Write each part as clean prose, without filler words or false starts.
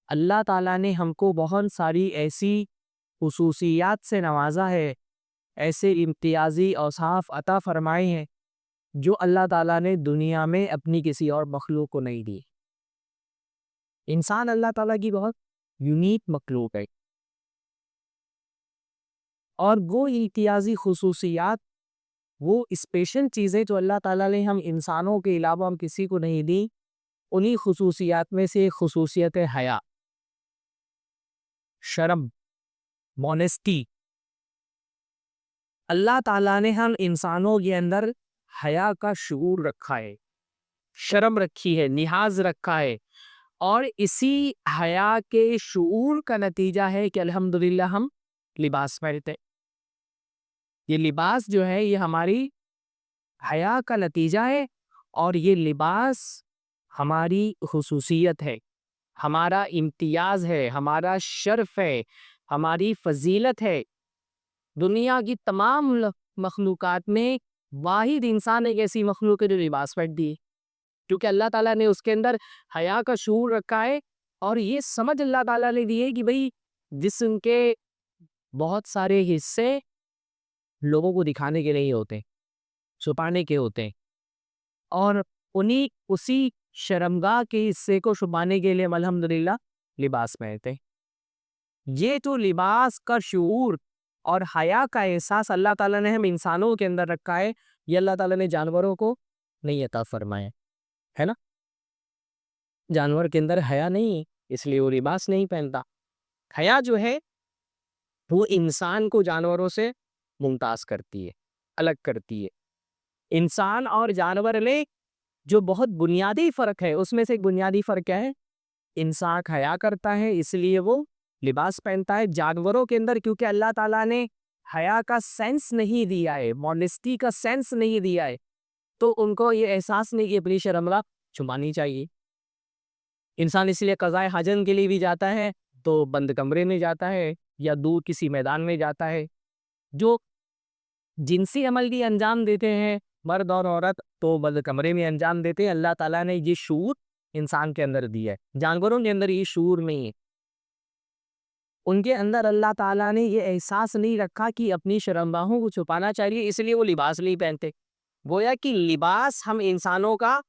اللہ تعالیٰ نے ہم کو بہت ساری ایسی خصوصیات سے نوازا ہے، ایسے امتیازی اوصاف عطا فرمائے ہیں جو اللہ تعالیٰ نے دنیا میں اپنی کسی اور مخلوق کو نہیں دی۔ انسان اللہ تعالیٰ کی بہت یونیک مخلوق ہے، اور وہ امتیازی خصوصیات، وہ اسپیشل چیزیں جو اللہ تعالیٰ نے ہم انسانوں کے علاوہ ہم کسی کو نہیں دی، انہی خصوصیات میں سے ایک خصوصیت ہے حیا، شرم، مونیسٹی۔ اللہ تعالیٰ نے ہم انسانوں کے اندر حیا کا شعور رکھا ہے، شرم رکھی ہے، لحاظ رکھا ہے، اور اسی حیا کے شعور کا نتیجہ ہے کہ الحمدللہ ہم لباس پہنتے۔ یہ لباس جو ہے یہ ہماری حیا کا نتیجہ ہے، اور یہ لباس ہماری خصوصیت ہے، ہمارا امتیاز ہے، ہمارا شرف ہے، ہماری فضیلت ہے۔ دنیا کی تمام مخلوقات میں واحد انسان ایک ایسی مخلوق ہے جو لباس پہنتی ہے، کیونکہ اللہ تعالیٰ نے اس کے اندر حیا کا شعور رکھا ہے، اور یہ سمجھ اللہ تعالیٰ نے دی ہے کہ بھئی جسم کے بہت سارے حصے لوگوں کو دکھانے کے نہیں ہوتے، چھپانے کے ہوتے ہیں، اور اسی شرمگاہ کے حصے کو چھپانے کے لیے ہم الحمدللہ لباس پہنتے ہیں۔ یہ تو لباس کا شعور اور حیا کا احساس اللہ تعالیٰ نے ہم انسانوں کے اندر رکھا ہے، یہ اللہ تعالیٰ نے جانوروں کو نہیں عطا فرمایا ہے نا۔ جانور کے اندر حیا نہیں ہے، اس لیے وہ لباس نہیں پہنتا۔ حیا جو ہے وہ انسان کو جانوروں سے ممتاز کرتی ہے، الگ کرتی ہے۔ انسان اور جانور میں جو بہت بنیادی فرق ہے، اس میں سے ایک بنیادی فرق کیا ہے؟ انسان حیا کرتا ہے اس لیے وہ لباس پہنتا ہے۔ جانوروں کے اندر کیونکہ اللہ تعالیٰ نے حیا کا سینس نہیں دیا ہے، مونیسٹی کا سینس نہیں دیا ہے، تو ان کو یہ احساس نہیں کہ اپنی شرمگاہ چھپانی چاہیے۔ انسان اس لیے قضائے حاجت کے لیے بھی جاتا ہے تو بند کمرے میں جاتا ہے، یا دور کسی میدان میں جاتا ہے۔ جو جنسی عمل کی انجام دیتے ہیں مرد اور عورت تو بند کمرے میں انجام دیتے ہیں۔ اللہ تعالیٰ نے یہ شعور انسان کے اندر دیا ہے، جانوروں کے اندر یہ شعور نہیں ہے۔ ان کے اندر اللہ تعالیٰ نے یہ احساس نہیں رکھا کہ اپنی شرمگاہوں کو چھپانا چاہیے، اس لیے وہ لباس نہیں پہنتے۔ گویا کہ لباس ہم انسانوں کا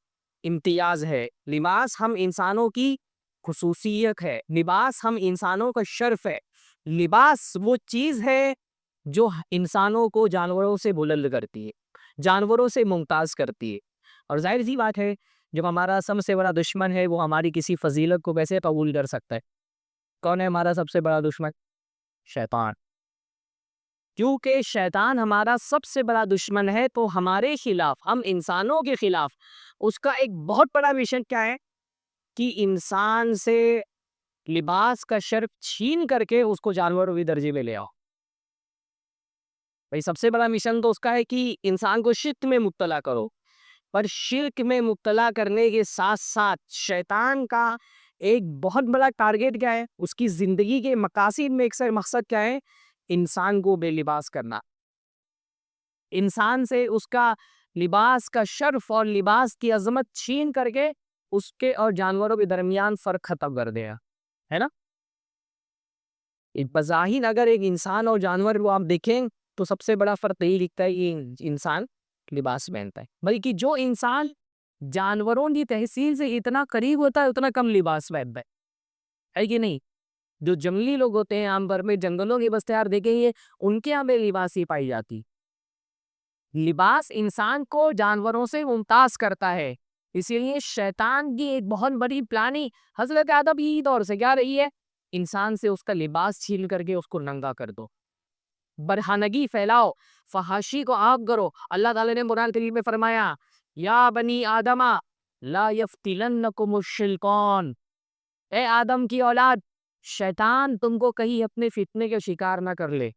امتیاز ہے، لباس ہم انسانوں کی خصوصیت ہے، لباس ہم انسانوں کا شرف ہے۔ لباس وہ چیز ہے جو انسانوں کو جانوروں سے بلند کرتی ہے، جانوروں سے ممتاز کرتی ہے۔ اور ظاہر سی بات ہے جب ہمارا سب سے بڑا دشمن ہے وہ ہماری کسی فضیلت کو کیسے قبول کر سکتا ہے؟ کون ہے ہمارا سب سے بڑا دشمن؟ شیطان۔ کیونکہ شیطان ہمارا سب سے بڑا دشمن ہے تو ہمارے خلاف، ہم انسانوں کے خلاف اس کا ایک بہت بڑا مشن کیا ہے کہ انسان سے لباس کا شرف چھین کر کے اس کو جانوروں کے درجے میں لے آؤ۔ بھئی سب سے بڑا مشن تو اس کا ہے کہ انسان کو شرک میں مبتلا کرو، پر شرک میں مبتلا کرنے کے ساتھ ساتھ شیطان کا ایک بہت بڑا ٹارگیٹ کیا ہے؟ اس کی زندگی کے مقاصد میں ایک سے مقصد کیا ہے؟ انسان کو بے لباس کرنا، انسان سے اس کا لباس کا شرف اور لباس کی عظمت چھین کر کے اس کے اور جانوروں کے درمیان فرق ختم کر دیا ہے نا۔ بظاہر اگر ایک انسان اور جانور وہ آپ دیکھیں تو سب سے بڑا فرق یہی دکھتا ہے، یہ انسان لباس پہنتا ہے، بلکہ جو انسان جانوروں کی تحصیل سے اتنا قریب ہوتا ہے اتنا کم لباس پہنتا ہے کہ نہیں؟ جو جنگلی لوگ ہوتے ہیں عام طور میں جنگلوں کی بستیار دیکھیں گے ان کے یہاں بے لباس ہی پائی جاتی۔ لباس انسان کو جانوروں سے ممتاز کرتا ہے، اسی لیے شیطان کی ایک بہت بڑی پلاننگ حضرت آدم ہی دور سے کیا رہی ہے؟ انسان سے اس کا لباس چھین کر کے اس کو ننگا کر دو، برہنگی پھیلاؤ، فحاشی کو عام کرو۔ اللہ تعالیٰ نے قرآن کریم میں فرمایا یا بنی آدم لا یفتننکم الشیطان، اے آدم کی اولاد شیطان تم کو کہیں اپنے فتنے کے شکار نہ کر لے،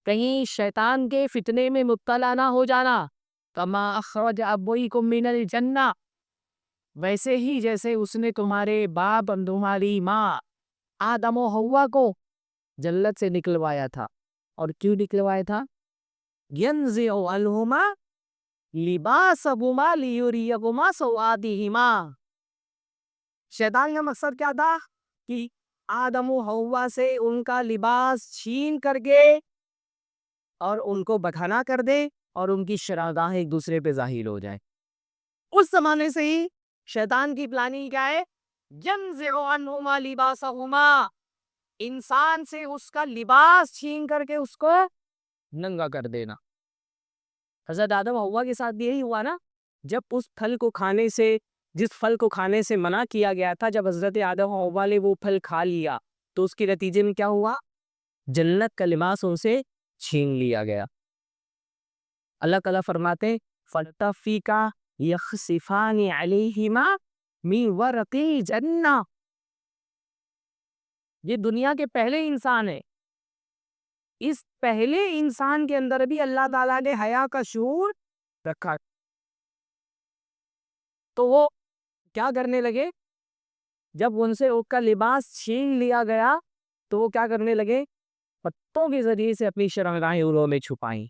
کہیں شیطان کے فتنے میں مبتلا نہ ہو جانا۔ کما اخرج ابویکم من الجنہ، ویسے ہی جیسے اس نے تمہارے باپ تمہاری ماں آدم و حوا کو جنت سے نکلوایا تھا۔ اور کیوں نکلوایا تھا؟ ینزع عنہما لباسہما لیریہما سوآتہما۔ شیطان کا مقصد کیا تھا؟ کہ آدم و حوا سے ان کا لباس چھین کر کے اور ان کو بکھانا کر دے اور ان کی شرارتیں ایک دوسرے پہ ظاہر ہو جائیں. اس زمانے سے ہی شیطان کی پلاننگ کیا ہے؟ يَنزِعُ عَنْهُمَا لِبَاسَهُمَا، انسان سے اس کا لباس چھین کر کے اس کو ننگا کر دینا. حضرت آدم و حوا کے ساتھ بھی یہی ہوا نا. جب اس پھل کو کھانے سے، جس پھل کو کھانے سے منع کیا گیا تھا، جب حضرت آدم و حوا نے وہ پھل کھا لیا تو اس کے نتیجے میں کیا ہوا؟ جنت کا لباس ان سے چھین لیا گیا. اللہ تعالیٰ فرماتے فَلْتَفِّكَ يَخْصِفَانِ عَلَيْهِمَا مِنْ وَرَقِ الْجَنَّةِ. یہ دنیا کے پہلے انسان ہے. اس پہلے انسان کے اندر بھی اللہ تعالیٰ نے حیا کا شعور رکھا. تو وہ کیا کرنے لگے؟ جب ان سے ان کا لباس چھین لیا گیا تو وہ کیا کرنے لگے؟ پتوں کے ذریعے سے اپنی شرمگاہیں انہوں میں چھپائیں.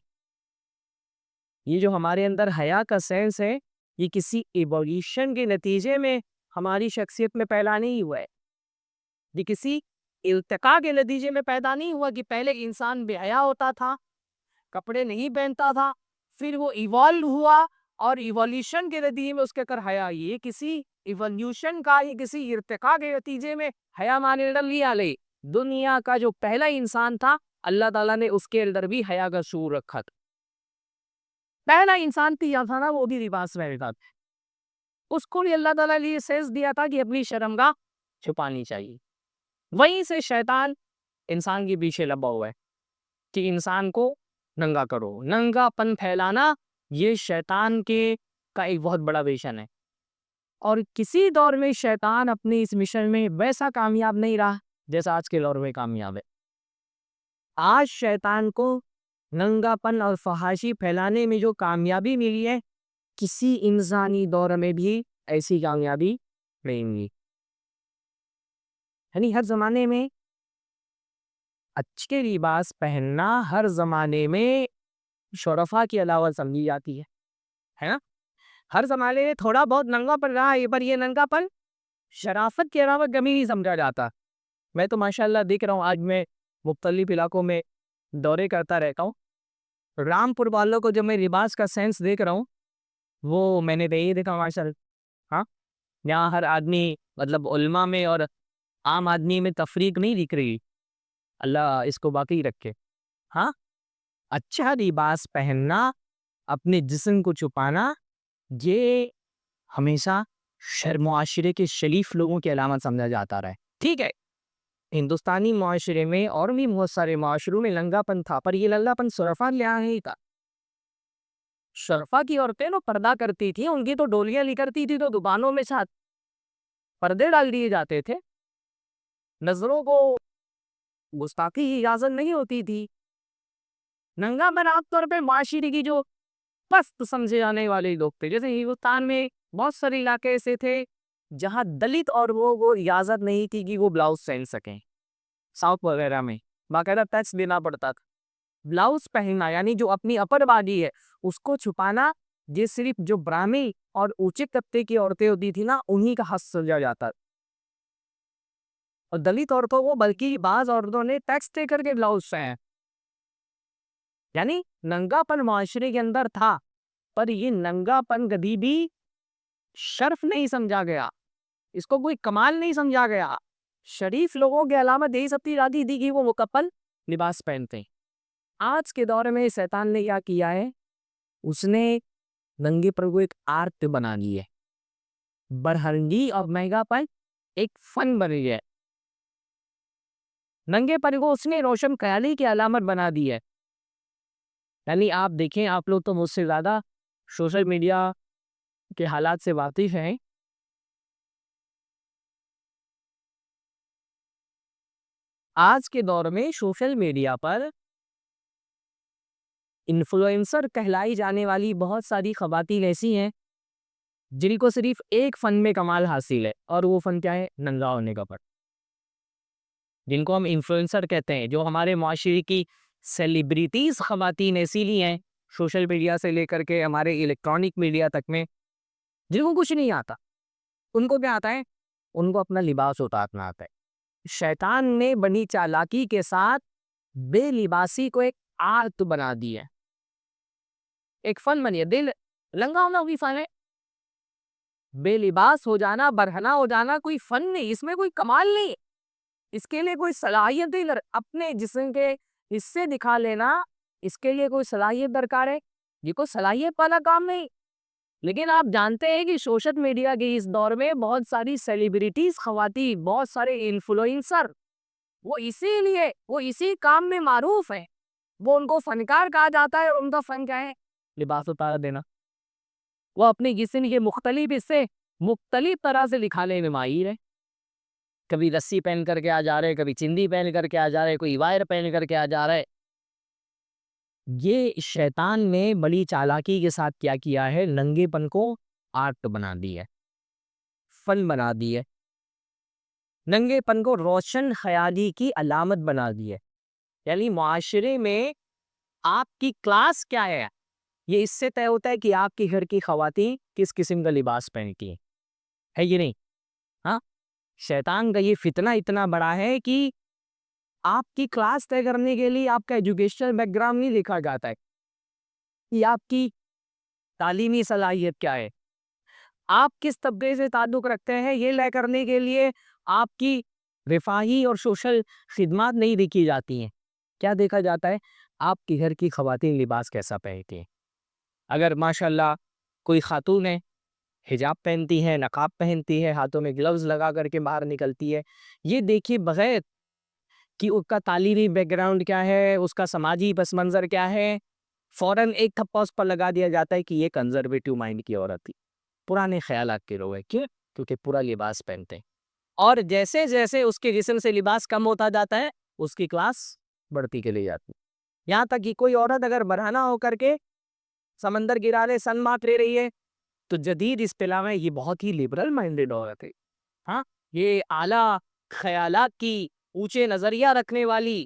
یہ جو ہمارے اندر حیا کا سینس ہے، یہ کسی ایوولوشن کے نتیجے میں ہماری شخصیت میں پیدا نہیں ہوا ہے. یہ کسی ارتقاء کے نتیجے میں پیدا نہیں ہوا کہ پہلے انسان بے حیا ہوتا تھا، کپڑے نہیں پہنتا تھا، پھر وہ ایوالو ہوا اور ایوولوشن کے نتیجے میں اس کے کر حیا. یہ کسی ایوولوشن کا، یہ کسی ارتقاء کے نتیجے میں حیا مانے نہیں آلے. دنیا کا جو پہلا انسان تھا، اللہ تعالیٰ نے اس کے اندر بھی حیا کا شعور رکھا تھا. پہلا انسان تھا نا، وہ بھی لباس پہنتا تھا. اس کو بھی اللہ تعالیٰ نے یہ سینس دیا تھا کہ اپنی شرمگاہ چھپانی چاہیے. وہیں سے شیطان انسان کے پیچھے لبا ہوا ہے کہ انسان کو ننگا کرو. ننگا پن پھیلانا یہ شیطان کا ایک بہت بڑا ویژن ہے. اور کسی دور میں شیطان اپنے اس مشن میں ویسا کامیاب نہیں رہا جیسا آج کے دور میں کامیاب ہے. آج شیطان کو ننگا پن اور فحاشی پھیلانے میں جو کامیابی ملی ہے، کسی انسانی دور میں بھی ایسی کامیابی نہیں ملی. یعنی ہر زمانے میں اچھے لباس پہننا ہر زمانے میں شرفا کی علاوہ سمجھی جاتی ہے نا. ہر زمانے میں تھوڑا بہت ننگا پن رہا ہے، پر یہ ننگا پن شرافت کے علاوہ کمی نہیں سمجھا جاتا. میں تو ماشاءاللہ دیکھ رہا ہوں، آج میں مختلف علاقوں میں دورے کرتا رہتا ہوں. رامپور والوں کو جب میں لباس کا سینس دیکھ رہا ہوں، وہ میں نے یہی دیکھا ماشاءاللہ. ہاں، یہاں ہر آدمی، مطلب علماء میں اور عام آدمی میں تفریق نہیں دکھ رہی. اللہ اس کو باقی رکھے. ہاں، اچھا لباس پہننا، اپنے جسم کو چھپانا، یہ ہمیشہ معاشرے کے شریف لوگوں کی علامت سمجھا جاتا رہا ہے. ٹھیک ہے، ہندوستانی معاشرے میں اور بھی بہت سارے معاشروں میں ننگا پن تھا، پر یہ ننگا پن شرفا لیا نہیں تھا. شرفا کی عورتیں تو پردہ کرتی تھی، ان کی تو ڈولیاں نکلتی تھی تو دکانوں میں ساتھ پردے ڈال دیے جاتے تھے. نظروں کو گستاخی کی اجازت نہیں ہوتی تھی. ننگا پن عام طور پہ معاشرے کی جو پست سمجھے جانے والے لوگ تھے. جیسے ہندوستان میں بہت سارے علاقے ایسے تھے جہاں دلت اور وہ اجازت نہیں تھی کہ وہ بلاؤز پہن سکیں. ساؤتھ وغیرہ میں باقاعدہ ٹیکس دینا پڑتا تھا. بلاؤز پہننا یعنی جو اپنی اپر باڈی ہے اس کو چھپانا، یہ صرف جو براہمی اور اونچے طبقے کی عورتیں ہوتی تھی نا، انہی کا حق سمجھا جاتا. اور دلت عورتوں کو بلکہ بعض عورتوں نے ٹیکس دے کر کے بلاؤز پہنے. یعنی ننگا پن معاشرے کے اندر تھا، پر یہ ننگا پن کبھی بھی شرف نہیں سمجھا گیا، اس کو کوئی کمال نہیں سمجھا گیا. شریف لوگوں کے علامت یہی سب جاتی تھی کہ وہ مکمل لباس پہنتے. آج کے دور میں شیطان نے کیا کیا ہے؟ اس نے ننگے پر کو ایک آرٹ بنا لی ہے. برہنگی اور مہنگا پن ایک فن بن گیا ہے. ننگے پن کو اس نے روشن خیالی کی علامت بنا دی ہے. یعنی آپ دیکھیں، آپ لوگ تو مجھ سے زیادہ سوشل میڈیا کے حالات سے واقف ہیں. آج کے دور میں سوشل میڈیا پر انفلوئنسر کہلائی جانے والی بہت ساری خواتین ایسی ہیں جن کو صرف ایک فن میں کمال حاصل ہے، اور وہ فن کیا ہے؟ ننگا ہونے کا فن. جن کو ہم انفلوئنسر کہتے ہیں، جو ہمارے معاشرے کی سیلیبریٹیز خواتین ایسی لی ہیں، سوشل میڈیا سے لے کر کے ہمارے الیکٹرانک میڈیا تک میں، جن کو کچھ نہیں آتا. ان کو کیا آتا ہے؟ ان کو اپنا لباس اتارنا آتا ہے. شیطان نے بڑی چالاکی کے ساتھ بے لباسی کو ایک آرٹ بنا دی ہے، ایک فن بنی ہے. دل لنگا ہونا کوئی فن ہے؟ بے لباس ہو جانا، برہنہ ہو جانا کوئی فن نہیں، اس میں کوئی کمال نہیں. اس کے لیے کوئی صلاحیت نہیں، اپنے جسم کے حصے دکھا لینا اس کے لیے کوئی صلاحیت درکار ہے؟ یہ کوئی صلاحیت والا کام نہیں. لیکن آپ جانتے ہیں کہ سوشل میڈیا کے اس دور میں بہت ساری سیلیبریٹیز خواتین، بہت سارے انفلوئنسر، وہ اسی کام میں معروف ہیں. وہ ان کو فنکار کہا جاتا ہے، اور ان کا فن کیا ہے؟ لباس اتار دینا. وہ اپنے جسم کے مختلف حصے مختلف طرح سے دکھانے میں ماہر ہے. کبھی رسی پہن کر کے آ جا رہے، کبھی چندی پہن کر کے آ جا رہے، کوئی وائر پہن کر کے آ جا رہے. یہ شیطان نے بڑی چالاکی کے ساتھ کیا کیا ہے، ننگے پن کو آرٹ بنا دی ہے، فن بنا دی ہے. ننگے پن کو روشن خیالی کی علامت بنا دی ہے. یعنی معاشرے میں آپ کی کلاس کیا ہے، یہ اس سے طے ہوتا ہے کہ آپ کے گھر کی خواتین کس قسم کا لباس پہنتی ہیں. ہے یہ نہیں؟ ہاں، شیطان کا یہ فتنہ اتنا بڑا ہے کہ آپ کی کلاس طے کرنے کے لیے آپ کا ایجوکیشنل بیک گراؤنڈ نہیں دیکھا جاتا ہے کہ آپ کی تعلیمی صلاحیت کیا ہے، آپ کس طبقے سے تعلق رکھتے ہیں. یہ لے کرنے کے لیے آپ کی رفاہی اور سوشل خدمات نہیں دیکھی جاتی ہیں. کیا دیکھا جاتا ہے؟ آپ کے گھر کی خواتین لباس کیسا پہنتی ہیں. اگر ماشاءاللہ کوئی خاتون ہے، حجاب پہنتی ہے، نقاب پہنتی ہے، ہاتھوں میں گلوز لگا کر کے باہر نکلتی ہے، یہ دیکھیے بغیر کہ اس کا تعلیمی بیک گراؤنڈ کیا ہے، اس کا سماجی پس منظر کیا ہے، فوراً ایک تھپا اس پر لگا دیا جاتا ہے کہ یہ کنزرویٹو مائنڈ کی عورت تھی، پرانے خیالات کے لوگ ہیں. کیوں؟ کیونکہ پورا لباس پہنتے ہیں. اور جیسے جیسے اس کے جسم سے لباس کم ہوتا جاتا ہے، اس کی کلاس بڑھتی چلی جاتی. یہاں تک کہ کوئی عورت اگر برہنہ ہو کر کے سمندر کنارے سن بات لے رہی ہے تو جدید اصطلاح میں یہ بہت ہی لبرل مائنڈڈ عورت ہے. ہاں، یہ اعلیٰ خیالات کی، اونچے نظریہ رکھنے والی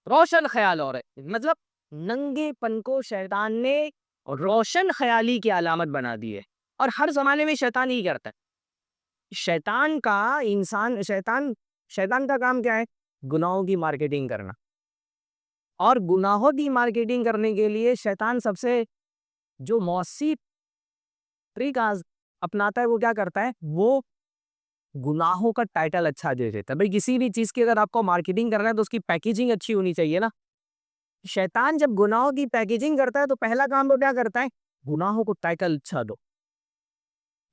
روشن خیال عورت. مطلب ننگے پن کو شیطان نے روشن خیالی کی علامت بنا دی ہے، اور ہر زمانے میں شیطان ہی کرتا ہے. شیطان کا کام کیا ہے؟ گناہوں کی مارکیٹنگ کرنا. اور گناہوں کی مارکیٹنگ کرنے کے لیے شیطان سب سے جو مؤثر طریقہ اپناتا ہے وہ کیا کرتا ہے؟ وہ گناہوں کا ٹائٹل اچھا دے دیتا ہے. بھئی کسی بھی چیز کی اگر آپ کو مارکیٹنگ کرنا ہے تو اس کی پیکیجنگ اچھی ہونی چاہیے نا. شیطان جب گناہوں کی پیکیجنگ کرتا ہے تو پہلا کام وہ کیا کرتا ہے؟ گناہوں کو ٹائٹل اچھا دو.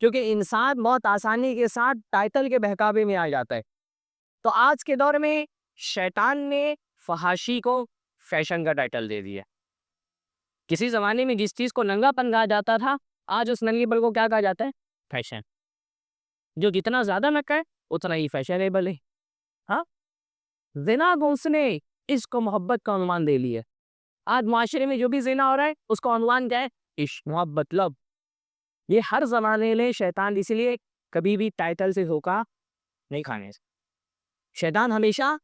کیونکہ انسان بہت آسانی کے ساتھ ٹائٹل کے بہکاوے میں آ جاتا ہے. تو آج کے دور میں شیطان نے فحاشی کو فیشن کا ٹائٹل دے دیا. کسی زمانے میں جس چیز کو ننگا پن کہا جاتا تھا، آج اس ننگے پن کو کیا کہا جاتا ہے؟ فیشن. جو جتنا زیادہ ننگا ہے اتنا ہی فیشنیبل ہے. ہاں، زنا کو اس نے عشق و محبت کا عنوان دے لیا. آج معاشرے میں جو بھی زنا ہو رہا ہے اس کا عنوان کیا ہے؟ عشق، محبت، لو. یہ ہر زمانے میں شیطان اس لیے کبھی بھی ٹائٹل سے دھوکا نہیں کھانے سے. شیطان ہمیشہ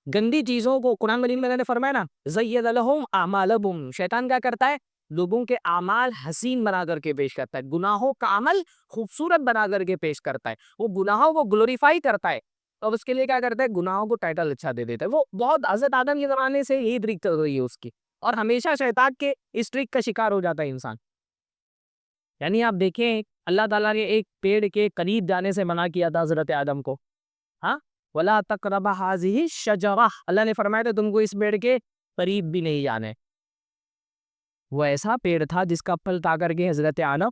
گندی چیزوں کو، قرآن مجید میں نے فرمایا نا، زید لہم اعمالہم، شیطان کیا کرتا ہے؟ لوگوں کے اعمال حسین بنا کر کے پیش کرتا ہے، گناہوں کا عمل خوبصورت بنا کر کے پیش کرتا ہے. وہ گناہوں کو گلوریفائی کرتا ہے، اور اس کے لیے کیا کرتا ہے؟ گناہوں کو ٹائٹل اچھا دے دیتا ہے. وہ بہت حضرت آدم کے زمانے سے یہی ٹرک چل رہی ہے اس کی، اور ہمیشہ شیطان کے اس ٹرک کا شکار ہو جاتا ہے انسان. یعنی آپ دیکھیں اللہ تعالیٰ نے ایک پیڑ کے قریب جانے سے منع کیا تھا حضرت آدم کو. ہاں، وَلَا تَقْرَبَ هَٰذِهِ الشَّجَرَةَ، اللہ نے فرمایا تھا تم کو اس پیڑ کے قریب بھی نہیں جانے. وہ ایسا پیڑ تھا جس کا پھل کھا کر کے حضرت آدم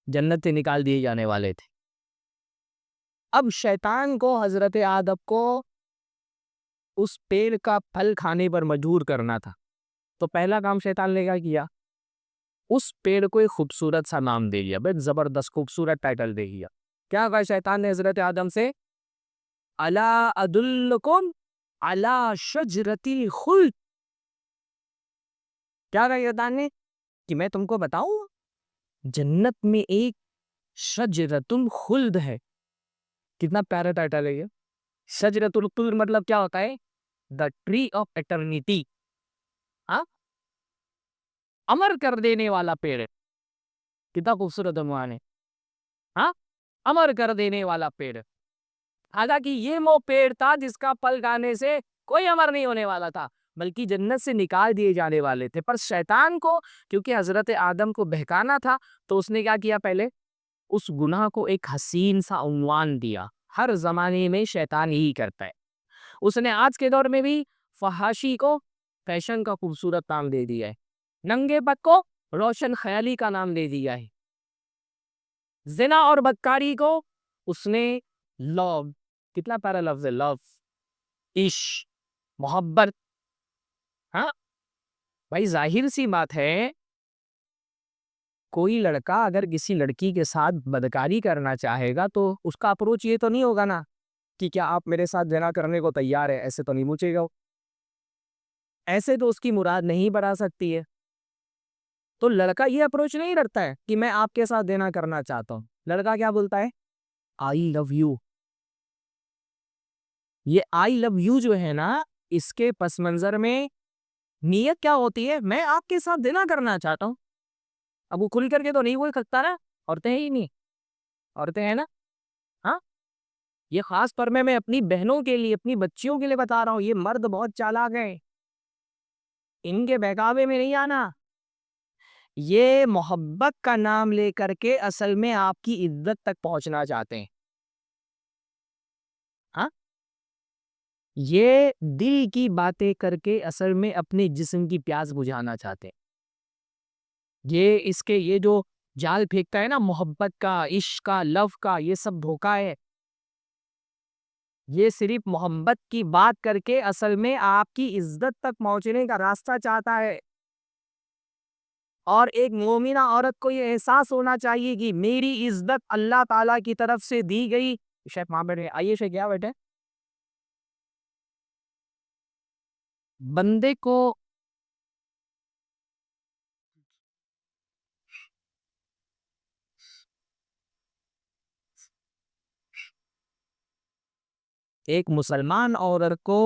جنت سے نکال دیے جانے والے تھے. اب شیطان کو حضرت آدم کو اس پیڑ کا پھل کھانے پر مجبور کرنا تھا. تو پہلا کام شیطان نے کیا کیا؟ اس پیڑ کو ایک خوبصورت سا نام دے دیا، بہت زبردست خوبصورت ٹائٹل دے دیا. کیا کہا شیطان نے حضرت آدم سے؟ الا ادلکم علی شجرۃ الخلد. کیا کہا شیطان نے؟ کہ میں تم کو بتاؤں جنت میں ایک شجرۃ الخلد ہے. کتنا پیارا ٹائٹل ہے یہ. شجرۃ الخلد مطلب کیا ہوتا ہے؟ The tree of eternity. ہاں، امر کر دینے والا پیڑ ہے. کتنا خوبصورت عنوان ہے. ہاں، امر کر دینے والا پیڑ. حالانکہ یہ وہ پیڑ تھا جس کا پھل کھانے سے کوئی امر نہیں ہونے والا تھا، بلکہ جنت سے نکال دیے جانے والے تھے۔ پر شیطان کو کیونکہ حضرت آدم کو بہکانا تھا تو اس نے کیا کیا؟ پہلے اس گناہ کو ایک حسین سا عنوان دیا۔ ہر زمانے میں شیطان یہی کرتا ہے۔ اس نے آج کے دور میں بھی فحاشی کو فیشن کا خوبصورت نام دے دیا ہے، ننگے پن کو روشن خیالی کا نام دے دیا ہے، زنا اور بدکاری کو اس نے لو، کتنا پیارا لفظ ہے، لو، عشق، محبت۔ ہاں بھائی ظاہر سی بات ہے، کوئی لڑکا اگر کسی لڑکی کے ساتھ بدکاری کرنا چاہے گا تو اس کا اپروچ یہ تو نہیں ہوگا نا کہ کیا آپ میرے ساتھ زنا کرنے کو تیار ہے، ایسے تو نہیں پوچھے گا وہ، ایسے تو اس کی مراد نہیں بڑھا سکتی ہے۔ تو لڑکا یہ اپروچ نہیں رکھتا ہے کہ میں آپ کے ساتھ زنا کرنا چاہتا ہوں، لڑکا کیا بولتا ہے؟ آئی لو یو۔ یہ آئی لو یو جو ہے نا، اس کے پس منظر میں نیت کیا ہوتی ہے؟ میں آپ کے ساتھ زنا کرنا چاہتا ہوں۔ اب وہ کھل کر کے تو نہیں بول سکتا نا، عورتیں ہی نہیں، عورتیں ہیں نا۔ ہاں یہ خاص طور میں اپنی بہنوں کے لیے، اپنی بچیوں کے لیے بتا رہا ہوں، یہ مرد بہت چالاک ہیں، ان کے بہکاوے میں نہیں آنا۔ یہ محبت کا نام لے کر کے اصل میں آپ کی عزت تک پہنچنا چاہتے ہیں۔ ہاں یہ دل کی باتیں کر کے اصل میں اپنے جسم کی پیاس بجھانا چاہتے ہیں۔ یہ جو جال پھینکتا ہے نا محبت کا، عشق کا، لو کا، یہ سب دھوکا ہے۔ یہ صرف محبت کی بات کر کے اصل میں آپ کی عزت تک پہنچنے کا راستہ چاہتا ہے۔ اور ایک مومنہ عورت کو یہ احساس ہونا چاہیے کہ میری عزت اللہ تعالیٰ کی طرف سے دی گئی۔ شیخ وہاں بیٹھے، آئیے شیخ، کیا بیٹھے بندے کو ایک مسلمان عورت کو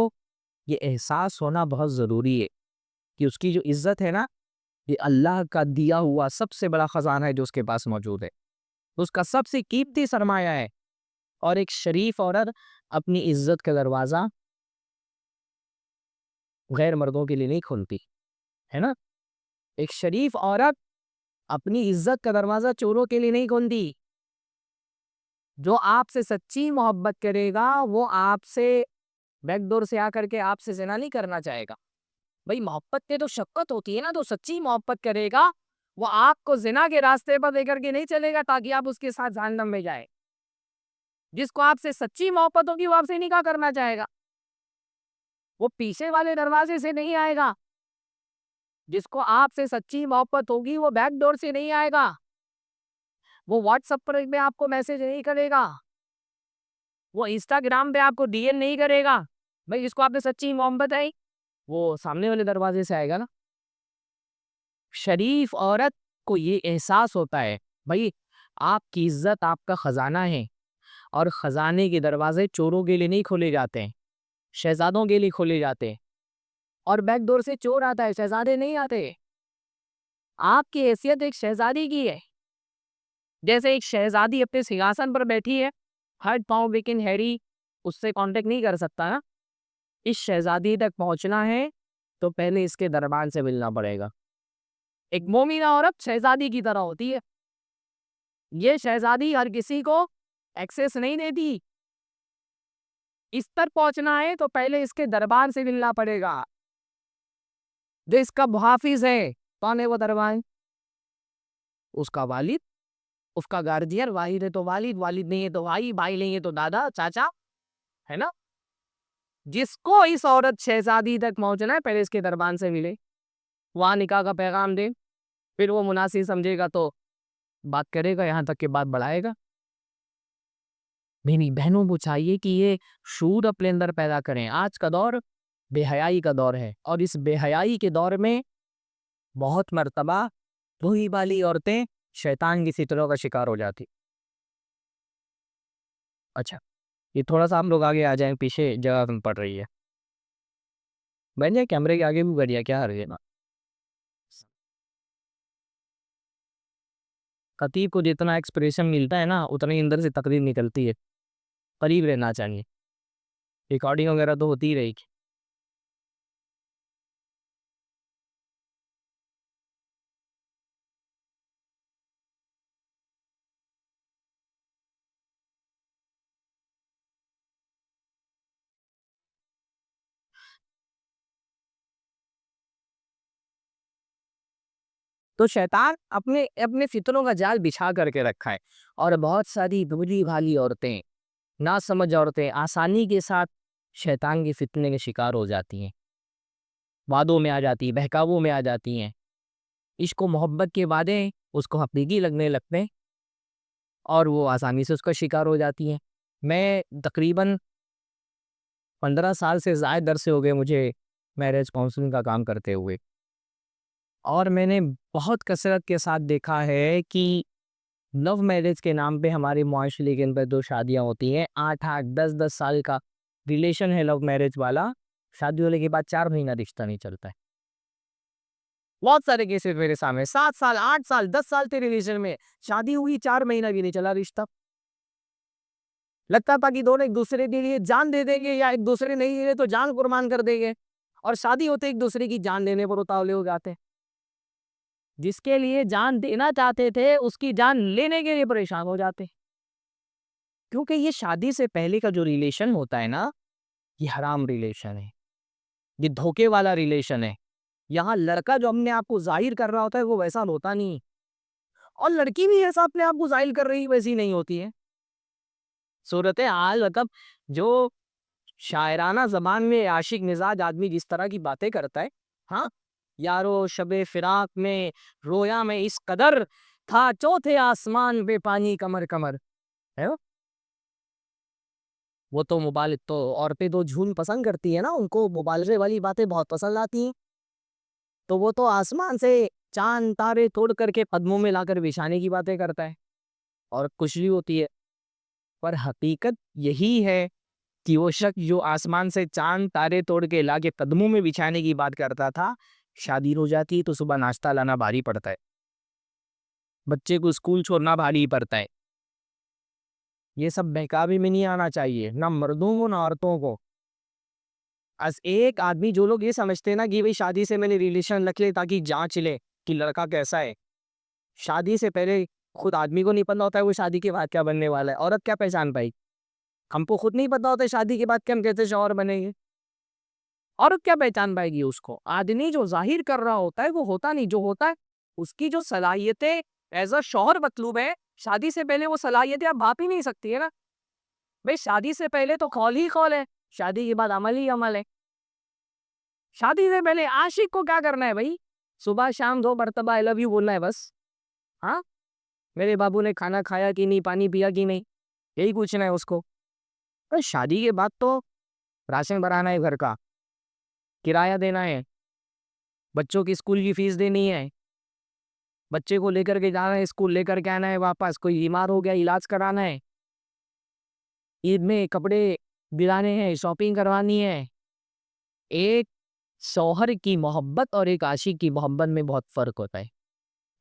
یہ احساس ہونا بہت ضروری ہے کہ اس کی جو عزت ہے نا، یہ اللہ کا دیا ہوا سب سے بڑا خزانہ ہے جو اس کے پاس موجود ہے، اس کا سب سے قیمتی سرمایہ ہے۔ اور ایک شریف عورت اپنی عزت کا دروازہ غیر مردوں کے لیے نہیں کھولتی ہے نا۔ ایک شریف عورت اپنی عزت کا دروازہ چوروں کے لیے نہیں کھولتی۔ جو آپ سے سچی محبت کرے گا وہ آپ سے بیک ڈور سے آ کر کے آپ سے زنا نہیں کرنا چاہے گا۔ بھئی محبت کے تو شفقت ہوتی ہے نا، تو سچی محبت کرے گا وہ آپ کو زنا کے راستے پر دے کر کے نہیں چلے گا تاکہ آپ اس کے ساتھ جہنم میں جائے۔ جس کو آپ سے سچی محبت ہوگی وہ آپ سے نکاح کرنا چاہے گا، وہ پیچھے والے دروازے سے نہیں آئے گا۔ جس کو آپ سے سچی محبت ہوگی وہ بیک ڈور سے نہیں آئے گا، وہ واٹس ایپ پر میں آپ کو میسج نہیں کرے گا، وہ انسٹاگرام پہ آپ کو ڈی ایم نہیں کرے گا۔ بھئی جس کو آپ نے سچی محبت ہے وہ سامنے والے دروازے سے آئے گا نا۔ شریف عورت کو یہ احساس ہوتا ہے بھئی آپ کی عزت آپ کا خزانہ ہے، اور خزانے کے دروازے چوروں کے لیے نہیں کھولے جاتے ہیں، شہزادوں کے لیے کھولے جاتے ہیں۔ اور بیک ڈور سے چور آتا ہے، شہزادے نہیں آتے۔ آپ کی حیثیت ایک شہزادی کی ہے، جیسے ایک شہزادی اپنے سنگھاسن پر بیٹھی ہے، ہر پاؤں لیکن ہیری اس سے کانٹیکٹ نہیں کر سکتا نا۔ اس شہزادی تک پہنچنا ہے تو پہلے اس کے دربان سے ملنا پڑے گا۔ ایک مومنہ عورت شہزادی کی طرح ہوتی ہے، یہ شہزادی ہر کسی کو ایکسیس نہیں دیتی۔ اس تک پہنچنا ہے تو پہلے اس کے دربان سے ملنا پڑے گا۔ جو اس کا محافظ ہے، کون ہے وہ دربان؟ اس کا والد، اس کا گارجین، والد ہے تو والد، والد نہیں ہے تو بھائی، بھائی نہیں ہے تو دادا، چاچا، ہے نا۔ جس کو اس عورت شہزادی تک پہنچنا ہے پہلے اس کے دربان سے ملے، وہاں نکاح کا پیغام دے، پھر وہ مناسب سمجھے گا تو بات کرے گا، یہاں تک کہ بات بڑھائے گا۔ میری بہنوں کو چاہیے کہ یہ شعور اپنے اندر پیدا کریں۔ آج کا دور بے حیائی کا دور ہے، اور اس بے حیائی کے دور میں بہت مرتبہ وہی والی عورتیں شیطان کی فطروں کا شکار ہو جاتی۔ اچھا یہ تھوڑا سا ہم لوگ آگے آ جائیں، پیچھے جگہ کم پڑ رہی ہے، بہن جائے کیمرے کے آگے بھی بڑھیا، کیا ہے نا۔ خطیب کو جتنا ایکسپریشن ملتا ہے نا اتنی اندر سے تقریر نکلتی ہے۔ قریب رہنا چاہیے. ریکارڈنگ وغیرہ تو ہوتی ہی رہے گی. تو شیطان اپنے اپنے فتنوں کا جال بچھا کر کے رکھا ہے، اور بہت ساری بھولی بھالی عورتیں، نہ سمجھ عورتیں آسانی کے ساتھ شیطان کے فتنے کے شکار ہو جاتی ہیں، وعدوں میں آ جاتی ہیں، بہکاووں میں آ جاتی ہیں. عشق و محبت کے وعدے اس کو حقیقی لگنے لگتے ہیں اور وہ آسانی سے اس کا شکار ہو جاتی ہیں. میں تقریباً 15 سال سے زائد عرصے ہو گئے مجھے میرج کاؤنسلنگ کا کام کرتے ہوئے، اور میں نے بہت کثرت کے ساتھ دیکھا ہے کہ لو میرج کے نام پہ ہمارے معاشرے کے اندر جو شادیاں ہوتی ہیں، 8 8 10 10 سال کا ریلیشن ہے لو میرج والا، شادی ہونے کے بعد 4 مہینہ رشتہ نہیں چلتا ہے. بہت سارے کیسز میرے سامنے، 7 سال 8 سال 10 سال کے ریلیشن میں شادی ہوئی، 4 مہینہ بھی نہیں چلا رشتہ. لگتا تھا کہ دونوں ایک دوسرے کے لیے جان دے دیں گے، یا ایک دوسرے نہیں دے تو جان قربان کر دیں گے، اور شادی ہوتے ایک دوسرے کی جان دینے پر اتاولے ہو جاتے ہیں. جس کے لیے جان دینا چاہتے تھے اس کی جان لینے کے لیے پریشان ہو جاتے ہیں. کیونکہ یہ شادی سے پہلے کا جو ریلیشن ہوتا ہے نا، یہ حرام ریلیشن ہے، یہ دھوکے والا ریلیشن ہے. یہاں لڑکا جو اپنے آپ کو ظاہر کر رہا ہوتا ہے وہ ویسا ہوتا نہیں، اور لڑکی بھی ایسا اپنے آپ کو ظاہر کر رہی ویسی نہیں ہوتی ہے. صورتحال مطلب جو شاعرانہ زبان میں عاشق مزاج آدمی جس طرح کی باتیں کرتا ہے، ہاں، یارو شب فراق میں رویا میں اس قدر تھا، چوتھے آسمان بے پانی کمر کمر ہے. وہ تو تو عورتیں تو جھوم پسند کرتی ہیں نا، ان کو مبالغے والی باتیں بہت پسند آتی ہیں. تو وہ تو آسمان سے چاند تارے توڑ کر کے قدموں میں لا کر بچھانے کی باتیں کرتا ہے، اور خوشی ہوتی ہے. پر حقیقت یہی ہے کہ وہ شخص جو آسمان سے چاند تارے توڑ کے لا کے قدموں میں بچھانے کی بات کرتا تھا، شادی ہو جاتی تو صبح ناشتہ لانا بھاری پڑتا ہے، بچے کو اسکول چھوڑنا بھاری پڑتا ہے. یہ سب بہکاوے میں نہیں آنا چاہیے، نہ مردوں کو نہ عورتوں کو. از ایک آدمی جو لوگ یہ سمجھتے ہیں نا کہ شادی سے میں نے ریلیشن رکھ لے تاکہ جانچ لے کہ لڑکا کیسا ہے. شادی سے پہلے خود آدمی کو نہیں پتا ہوتا ہے وہ شادی کے بعد کیا بننے والا ہے. عورت کیا پہچان پائی؟ ہم کو خود نہیں پتا ہوتا ہے شادی کے بعد کہ ہم کیسے شوہر بنیں گے. عورت کیا پہچان پائے گی اس کو؟ آدمی جو ظاہر کر رہا ہوتا ہے وہ ہوتا نہیں، جو ہوتا ہے اس کی جو صلاحیتیں ایز اے شوہر مطلوب ہے. شادی سے پہلے وہ صلاحیتیں آپ بھاپ ہی نہیں سکتی ہے نا بھئی. شادی سے پہلے تو قول ہی قول ہے، شادی کے بعد عمل ہی عمل ہے. شادی سے پہلے عاشق کو کیا کرنا ہے بھائی؟ صبح شام 2 مرتبہ آئی لو یو بولنا ہے بس. ہاں، میرے بابو نے کھانا کھایا کہ نہیں، پانی پیا کہ نہیں، یہی پوچھنا ہے اس کو. پر شادی کے بعد تو راشن بھرانا ہے، گھر کا کرایہ دینا ہے، بچوں کی اسکول کی فیس دینی ہے، بچے کو لے کر کے جانا ہے اسکول، لے کر کے آنا ہے واپس، کوئی بیمار ہو گیا علاج کرانا ہے، عید میں کپڑے دلانے ہیں، شاپنگ کروانی ہے. ایک شوہر کی محبت اور ایک عاشق کی محبت میں بہت فرق ہوتا ہے.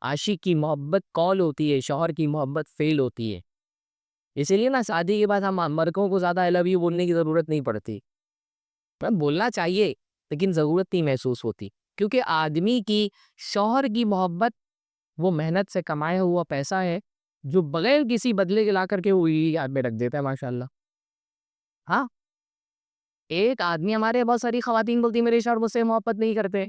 عاشق کی محبت قول ہوتی ہے، شوہر کی محبت فعل ہوتی ہے. اسی لیے نا شادی کے بعد ہم مرکوں کو زیادہ I love you بولنے کی ضرورت نہیں پڑتی. بولنا چاہیے لیکن ضرورت نہیں محسوس ہوتی، کیونکہ آدمی کی شوہر کی محبت وہ محنت سے کمایا ہوا پیسہ ہے جو بغیر کسی بدلے کے لا کر کے وہ یاد میں رکھ دیتا ہے. ماشاءاللہ. ہاں، ایک آدمی، ہمارے بہت ساری خواتین بولتی میرے شوہر مجھ سے محبت نہیں کرتے.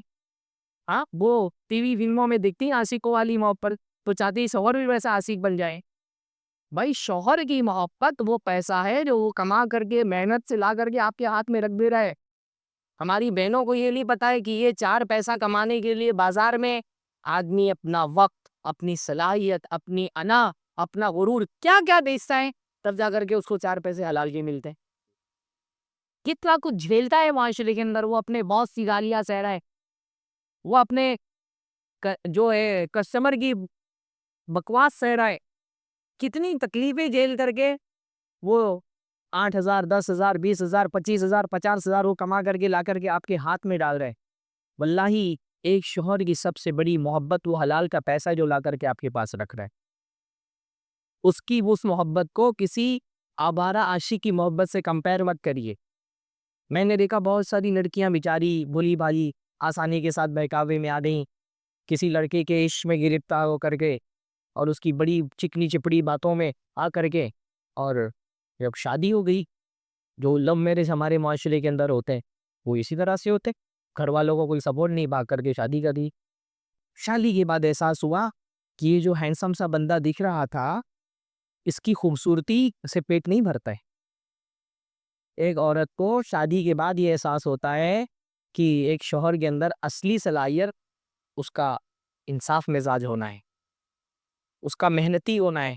ہاں، وہ ٹی وی فلموں میں دیکھتی ہیں عاشقوں والی محبت تو چاہتی شوہر بھی ویسا عاشق بن جائے. بھائی شوہر کی محبت وہ پیسہ ہے جو وہ کما کر کے محنت سے لا کر کے آپ کے ہاتھ میں رکھ دے رہا ہے. ہماری بہنوں کو یہ نہیں پتا ہے کہ یہ 4 پیسہ کمانے کے لیے بازار میں آدمی اپنا وقت، اپنی صلاحیت، اپنی انا، اپنا غرور کیا کیا بیچتا ہے، تب جا کر کے اس کو 4 پیسے حلال کے ملتے ہیں. کتنا کچھ جھیلتا ہے معاشرے کے اندر. وہ اپنے باس کی گالیاں سہ رہا ہے، وہ اپنے جو ہے کسٹمر کی بکواس سہ رہا ہے، کتنی تکلیفیں جھیل کر کے وہ 8,000 10,000 20,000 25,000 50,000 وہ کما کر کے لا کر کے آپ کے ہاتھ میں ڈال رہے. واللہ ایک شوہر کی سب سے بڑی محبت وہ حلال کا پیسہ جو لا کر کے آپ کے پاس رکھ رہا ہے. اس کی اس محبت کو کسی آوارہ عاشق کی محبت سے کمپیر مت کریے. میں نے دیکھا بہت ساری لڑکیاں بیچاری بھولی بھالی آسانی کے ساتھ بہکاوے میں آ گئیں کسی لڑکے کے عشق میں گرفتار ہو کر کے, اور اس کی بڑی چکنی چپڑی باتوں میں آ کر کے, اور جب شادی ہو گئی, جو لو میرج ہمارے معاشرے کے اندر ہوتے ہیں وہ اسی طرح سے ہوتے, گھر والوں کو کوئی سپورٹ نہیں, بھاگ کر کے شادی کر دی. شادی کے بعد احساس ہوا کہ یہ جو ہینڈسم سا بندہ دکھ رہا تھا اس کی خوبصورتی سے پیٹ نہیں بھرتا ہے. ایک عورت کو شادی کے بعد یہ احساس ہوتا ہے کہ ایک شوہر کے اندر اصلی صلاحیت اس کا انصاف مزاج ہونا ہے, اس کا محنتی ہونا ہے,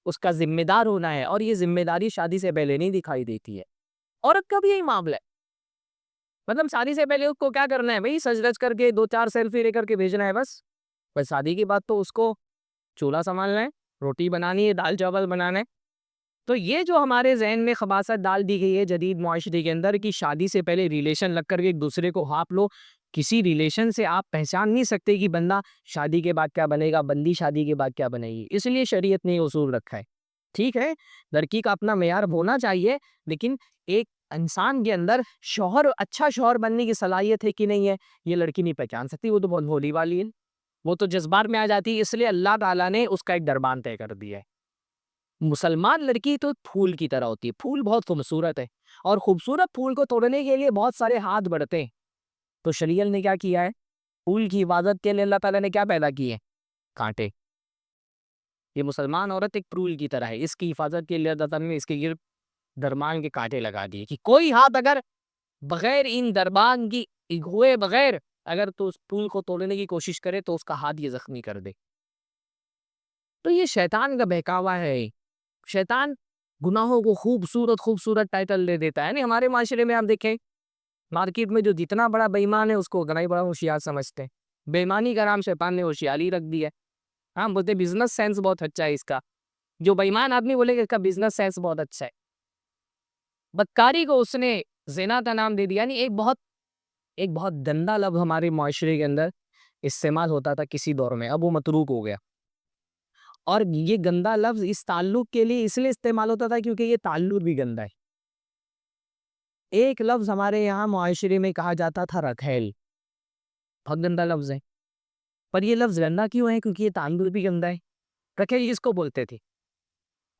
اس کا ذمہ دار ہونا ہے, اور یہ ذمہ داری شادی سے پہلے نہیں دکھائی دیتی ہے. عورت کا بھی یہی معاملہ ہے, مطلب شادی سے پہلے اس کو کیا کرنا ہے بھئی, سج رج کر کے 2-4 سیلفی لے کر کے بھیجنا ہے بس. بس شادی کے بعد تو اس کو چولہا سنبھالنا ہے, روٹی بنانی ہے, دال چاول بنانا ہے. تو یہ جو ہمارے ذہن میں خباثت ڈال دی گئی ہے جدید معاشرے کے اندر کہ شادی سے پہلے ریلیشن لگ کر کے ایک دوسرے کو ہانپ لو, کسی ریلیشن سے آپ پہچان نہیں سکتے کہ بندہ شادی کے بعد کیا بنے گا, بندی شادی کے بعد کیا بنے گی. اس لیے شریعت نے یہ اصول رکھا ہے. ٹھیک ہے, لڑکی کا اپنا معیار ہونا چاہیے, لیکن ایک انسان کے اندر شوہر, اچھا شوہر بننے کی صلاحیت ہے کہ نہیں ہے, یہ لڑکی نہیں پہچان سکتی. وہ تو بہت بھولی والی ہے, وہ تو جذبات میں آ جاتی ہے. اس لیے اللہ تعالیٰ نے اس کا ایک دربان طے کر دیا ہے. مسلمان لڑکی تو پھول کی طرح ہوتی ہے, پھول بہت خوبصورت ہے, اور خوبصورت پھول کو توڑنے کے لیے بہت سارے ہاتھ بڑھتے ہیں. تو شریعت نے کیا کیا ہے, پھول کی حفاظت کے لیے اللہ تعالیٰ نے کیا پیدا کیے, کانٹے. یہ مسلمان عورت ایک پھول کی طرح ہے, اس کی حفاظت کے لیے اللہ تعالیٰ نے اس کے گرد دربان کے کانٹے لگا دیے کہ کوئی ہاتھ اگر بغیر ان دربان کی ہوئے بغیر اگر تو اس پھول کو توڑنے کی کوشش کرے تو اس کا ہاتھ یہ زخمی کر دے. تو یہ شیطان کا بہکاوا ہے. شیطان گناہوں کو خوبصورت خوبصورت ٹائٹل دے دیتا ہے. نہیں, ہمارے معاشرے میں آپ دیکھیں, مارکیٹ میں جو جتنا بڑا بےایمان ہے اس کو اتنا ہی بڑا ہوشیار سمجھتے ہیں. بے ایمانی کا نام شیطان نے ہوشیاری رکھ دیا ہے. ہاں, بولتے بزنس سینس بہت اچھا ہے اس کا. جو بے ایمان آدمی بولے کہ اس کا بزنس سینس بہت اچھا ہے. بدکاری کو اس نے زنا کا نام دے دیا. یعنی ایک بہت گندا لفظ ہمارے معاشرے کے اندر استعمال ہوتا تھا کسی دور میں, اب وہ متروک ہو گیا. اور یہ گندا لفظ اس تعلق کے لیے اس لیے استعمال ہوتا تھا کیونکہ یہ تعلق بھی گندا ہے. ایک لفظ ہمارے یہاں معاشرے میں کہا جاتا تھا رکھیل, بہت گندا لفظ ہے. پر یہ لفظ گندا کیوں ہے, کیونکہ یہ تعلق بھی گندا ہے. رکھیل جس کو بولتے تھے,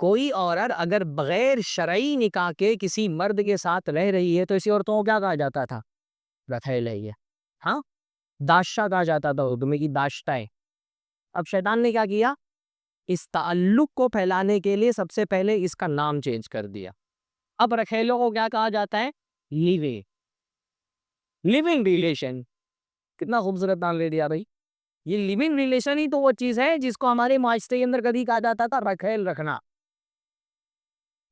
کوئی عورت اگر بغیر شرعی نکاح کے کسی مرد کے ساتھ رہ رہی ہے تو اسی عورتوں کو کیا کہا جاتا تھا, رکھیل ہے یہ. ہاں, داشتہ کہا جاتا تھا اردو میں کی داشتہ ہے. اب شیطان نے کیا کیا, اس تعلق کو پھیلانے کے لیے سب سے پہلے اس کا نام چینج کر دیا. اب رکھیلوں کو کیا کہا جاتا ہے, لیونگ ریلیشن. کتنا خوبصورت نام لے دیا بھائی. یہ لیونگ ریلیشن ہی تو وہ چیز ہے جس کو ہمارے معاشرے کے اندر کبھی کہا جاتا تھا رکھیل رکھنا.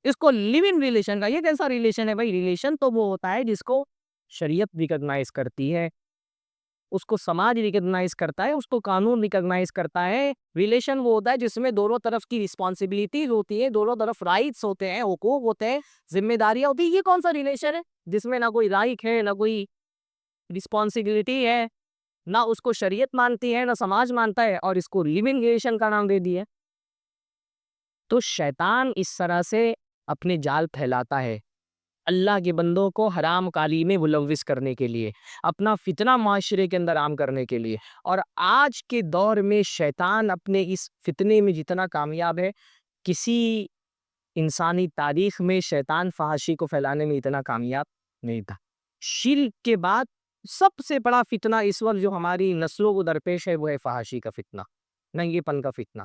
اس کو لیونگ ریلیشن کا, یہ کیسا ریلیشن ہے بھائی؟ ریلیشن تو وہ ہوتا ہے جس کو شریعت ریکگنائز کرتی ہے, اس کو سماج ریکگنائز کرتا ہے, اس کو قانون ریکگنائز کرتا ہے. ریلیشن وہ ہوتا ہے جس میں دونوں طرف کی رسپانسبلٹیز ہوتی ہے, دونوں طرف رائٹس ہوتے ہیں, حقوق ہوتے ہیں, ذمہ داریاں ہوتی ہیں. یہ کون سا ریلیشن ہے جس میں نہ کوئی رائٹ ہے, نہ کوئی رسپانسبلٹی ہے, نہ اس کو شریعت مانتی ہے, نہ سماج مانتا ہے, اور اس کو لیونگ ریلیشن کا نام دے دیا. تو شیطان اس طرح سے اپنے جال پھیلاتا ہے اللہ کے بندوں کو حرام کاری میں ملوث کرنے کے لیے, اپنا فتنہ معاشرے کے اندر عام کرنے کے لیے. اور آج کے دور میں شیطان اپنے اس فتنے میں جتنا کامیاب ہے, کسی انسانی تاریخ میں شیطان فحاشی کو پھیلانے میں اتنا کامیاب نہیں تھا. شرک کے بعد سب سے بڑا فتنہ اس وقت جو ہماری نسلوں کو درپیش ہے وہ ہے فحاشی کا فتنہ, ننگے پن کا فتنہ.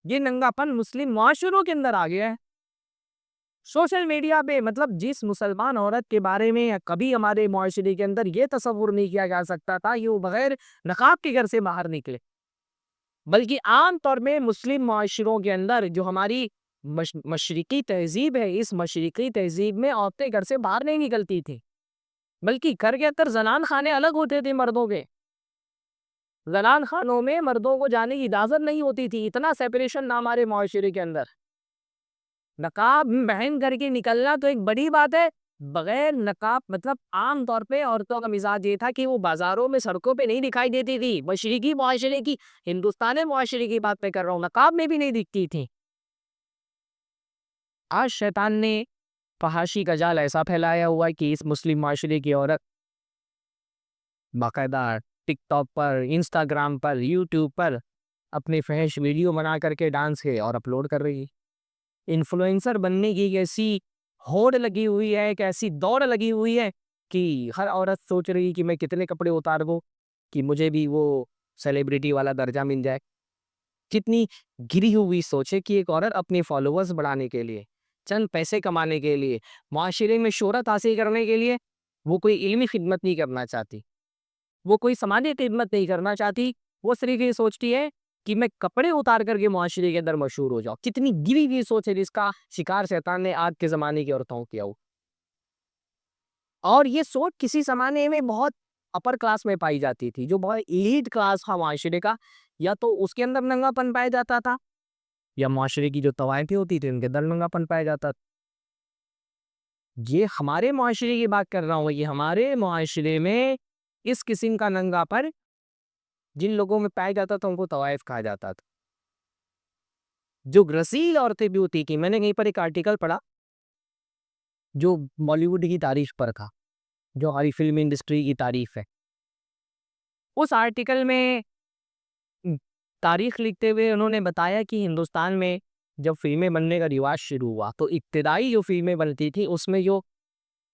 یہ ننگا پن مسلم معاشروں کے اندر آ گیا ہے. سوشل میڈیا پہ, مطلب جس مسلمان عورت کے بارے میں کبھی ہمارے معاشرے کے اندر یہ تصور نہیں کیا جا سکتا تھا کہ وہ بغیر نقاب کے گھر سے باہر نکلے, بلکہ عام طور میں مسلم معاشروں کے اندر جو ہماری مشرقی تہذیب ہے, اس مشرقی تہذیب میں عورتیں گھر سے باہر نہیں نکلتی تھی, بلکہ گھر کے اندر زنان خانے الگ ہوتے تھے مردوں کے. زنان خانوں میں مردوں کو جانے کی اجازت نہیں ہوتی تھی. اتنا سیپریشن نہ ہمارے معاشرے کے اندر. نقاب پہن کر کے نکلنا تو ایک بڑی بات ہے, بغیر نقاب مطلب عام طور پہ عورتوں کا مزاج یہ تھا کہ وہ بازاروں میں سڑکوں پہ نہیں دکھائی دیتی تھی. مشرقی معاشرے کی, ہندوستانی معاشرے کی بات میں کر رہا ہوں, نقاب میں بھی نہیں دکھتی تھی. آج شیطان نے فحاشی کا جال ایسا پھیلایا ہوا ہے کہ اس مسلم معاشرے کی عورت باقاعدہ ٹک ٹاک پر، انسٹاگرام پر، یوٹیوب پر اپنے فحش ویڈیو بنا کر کے ڈانس کے اور اپلوڈ کر رہی ہے۔ انفلوئنسر بننے کی ایک ایسی ہوڑ لگی ہوئی ہے، ایک ایسی دوڑ لگی ہوئی ہے کہ ہر عورت سوچ رہی کہ میں کتنے کپڑے اتار دوں کہ مجھے بھی وہ سیلیبریٹی والا درجہ مل جائے۔ کتنی گری ہوئی سوچے کہ ایک عورت اپنے فالوورز بڑھانے کے لیے، چند پیسے کمانے کے لیے، معاشرے میں شہرت حاصل کرنے کے لیے وہ کوئی علمی خدمت نہیں کرنا چاہتی، وہ کوئی سماجی خدمت نہیں کرنا چاہتی، وہ صرف یہ سوچتی ہے کہ میں کپڑے اتار کر کے معاشرے کے اندر مشہور ہو جاؤں۔ کتنی گری ہوئی سوچ ہے جس کا شکار شیطان نے آج کے زمانے کی عورتوں کیا ہو۔ اور یہ سوچ کسی زمانے میں بہت اپر کلاس میں پائی جاتی تھی، جو بہت ایلیٹ کلاس تھا معاشرے کا، یا تو اس کے اندر ننگا پن پایا جاتا تھا یا معاشرے کی جو طوائفیں ہوتی تھی ان کے اندر ننگا پن پایا جاتا تھا۔ یہ ہمارے معاشرے کی بات کر رہا ہوں، یہ ہمارے معاشرے میں اس قسم کا ننگا پر جن لوگوں میں پایا جاتا تھا ان کو طوائف کہا جاتا تھا۔ جو رسیل عورتیں بھی ہوتی تھی، میں نے کہیں پر ایک آرٹیکل پڑھا جو بالی ووڈ کی تعریف پر تھا، جو ہماری فلم انڈسٹری کی تعریف ہے۔ اس آرٹیکل میں تاریخ لکھتے ہوئے انہوں نے بتایا کہ ہندوستان میں جب فلمیں بننے کا رواج شروع ہوا تو ابتدائی جو فلمیں بنتی تھی اس میں جو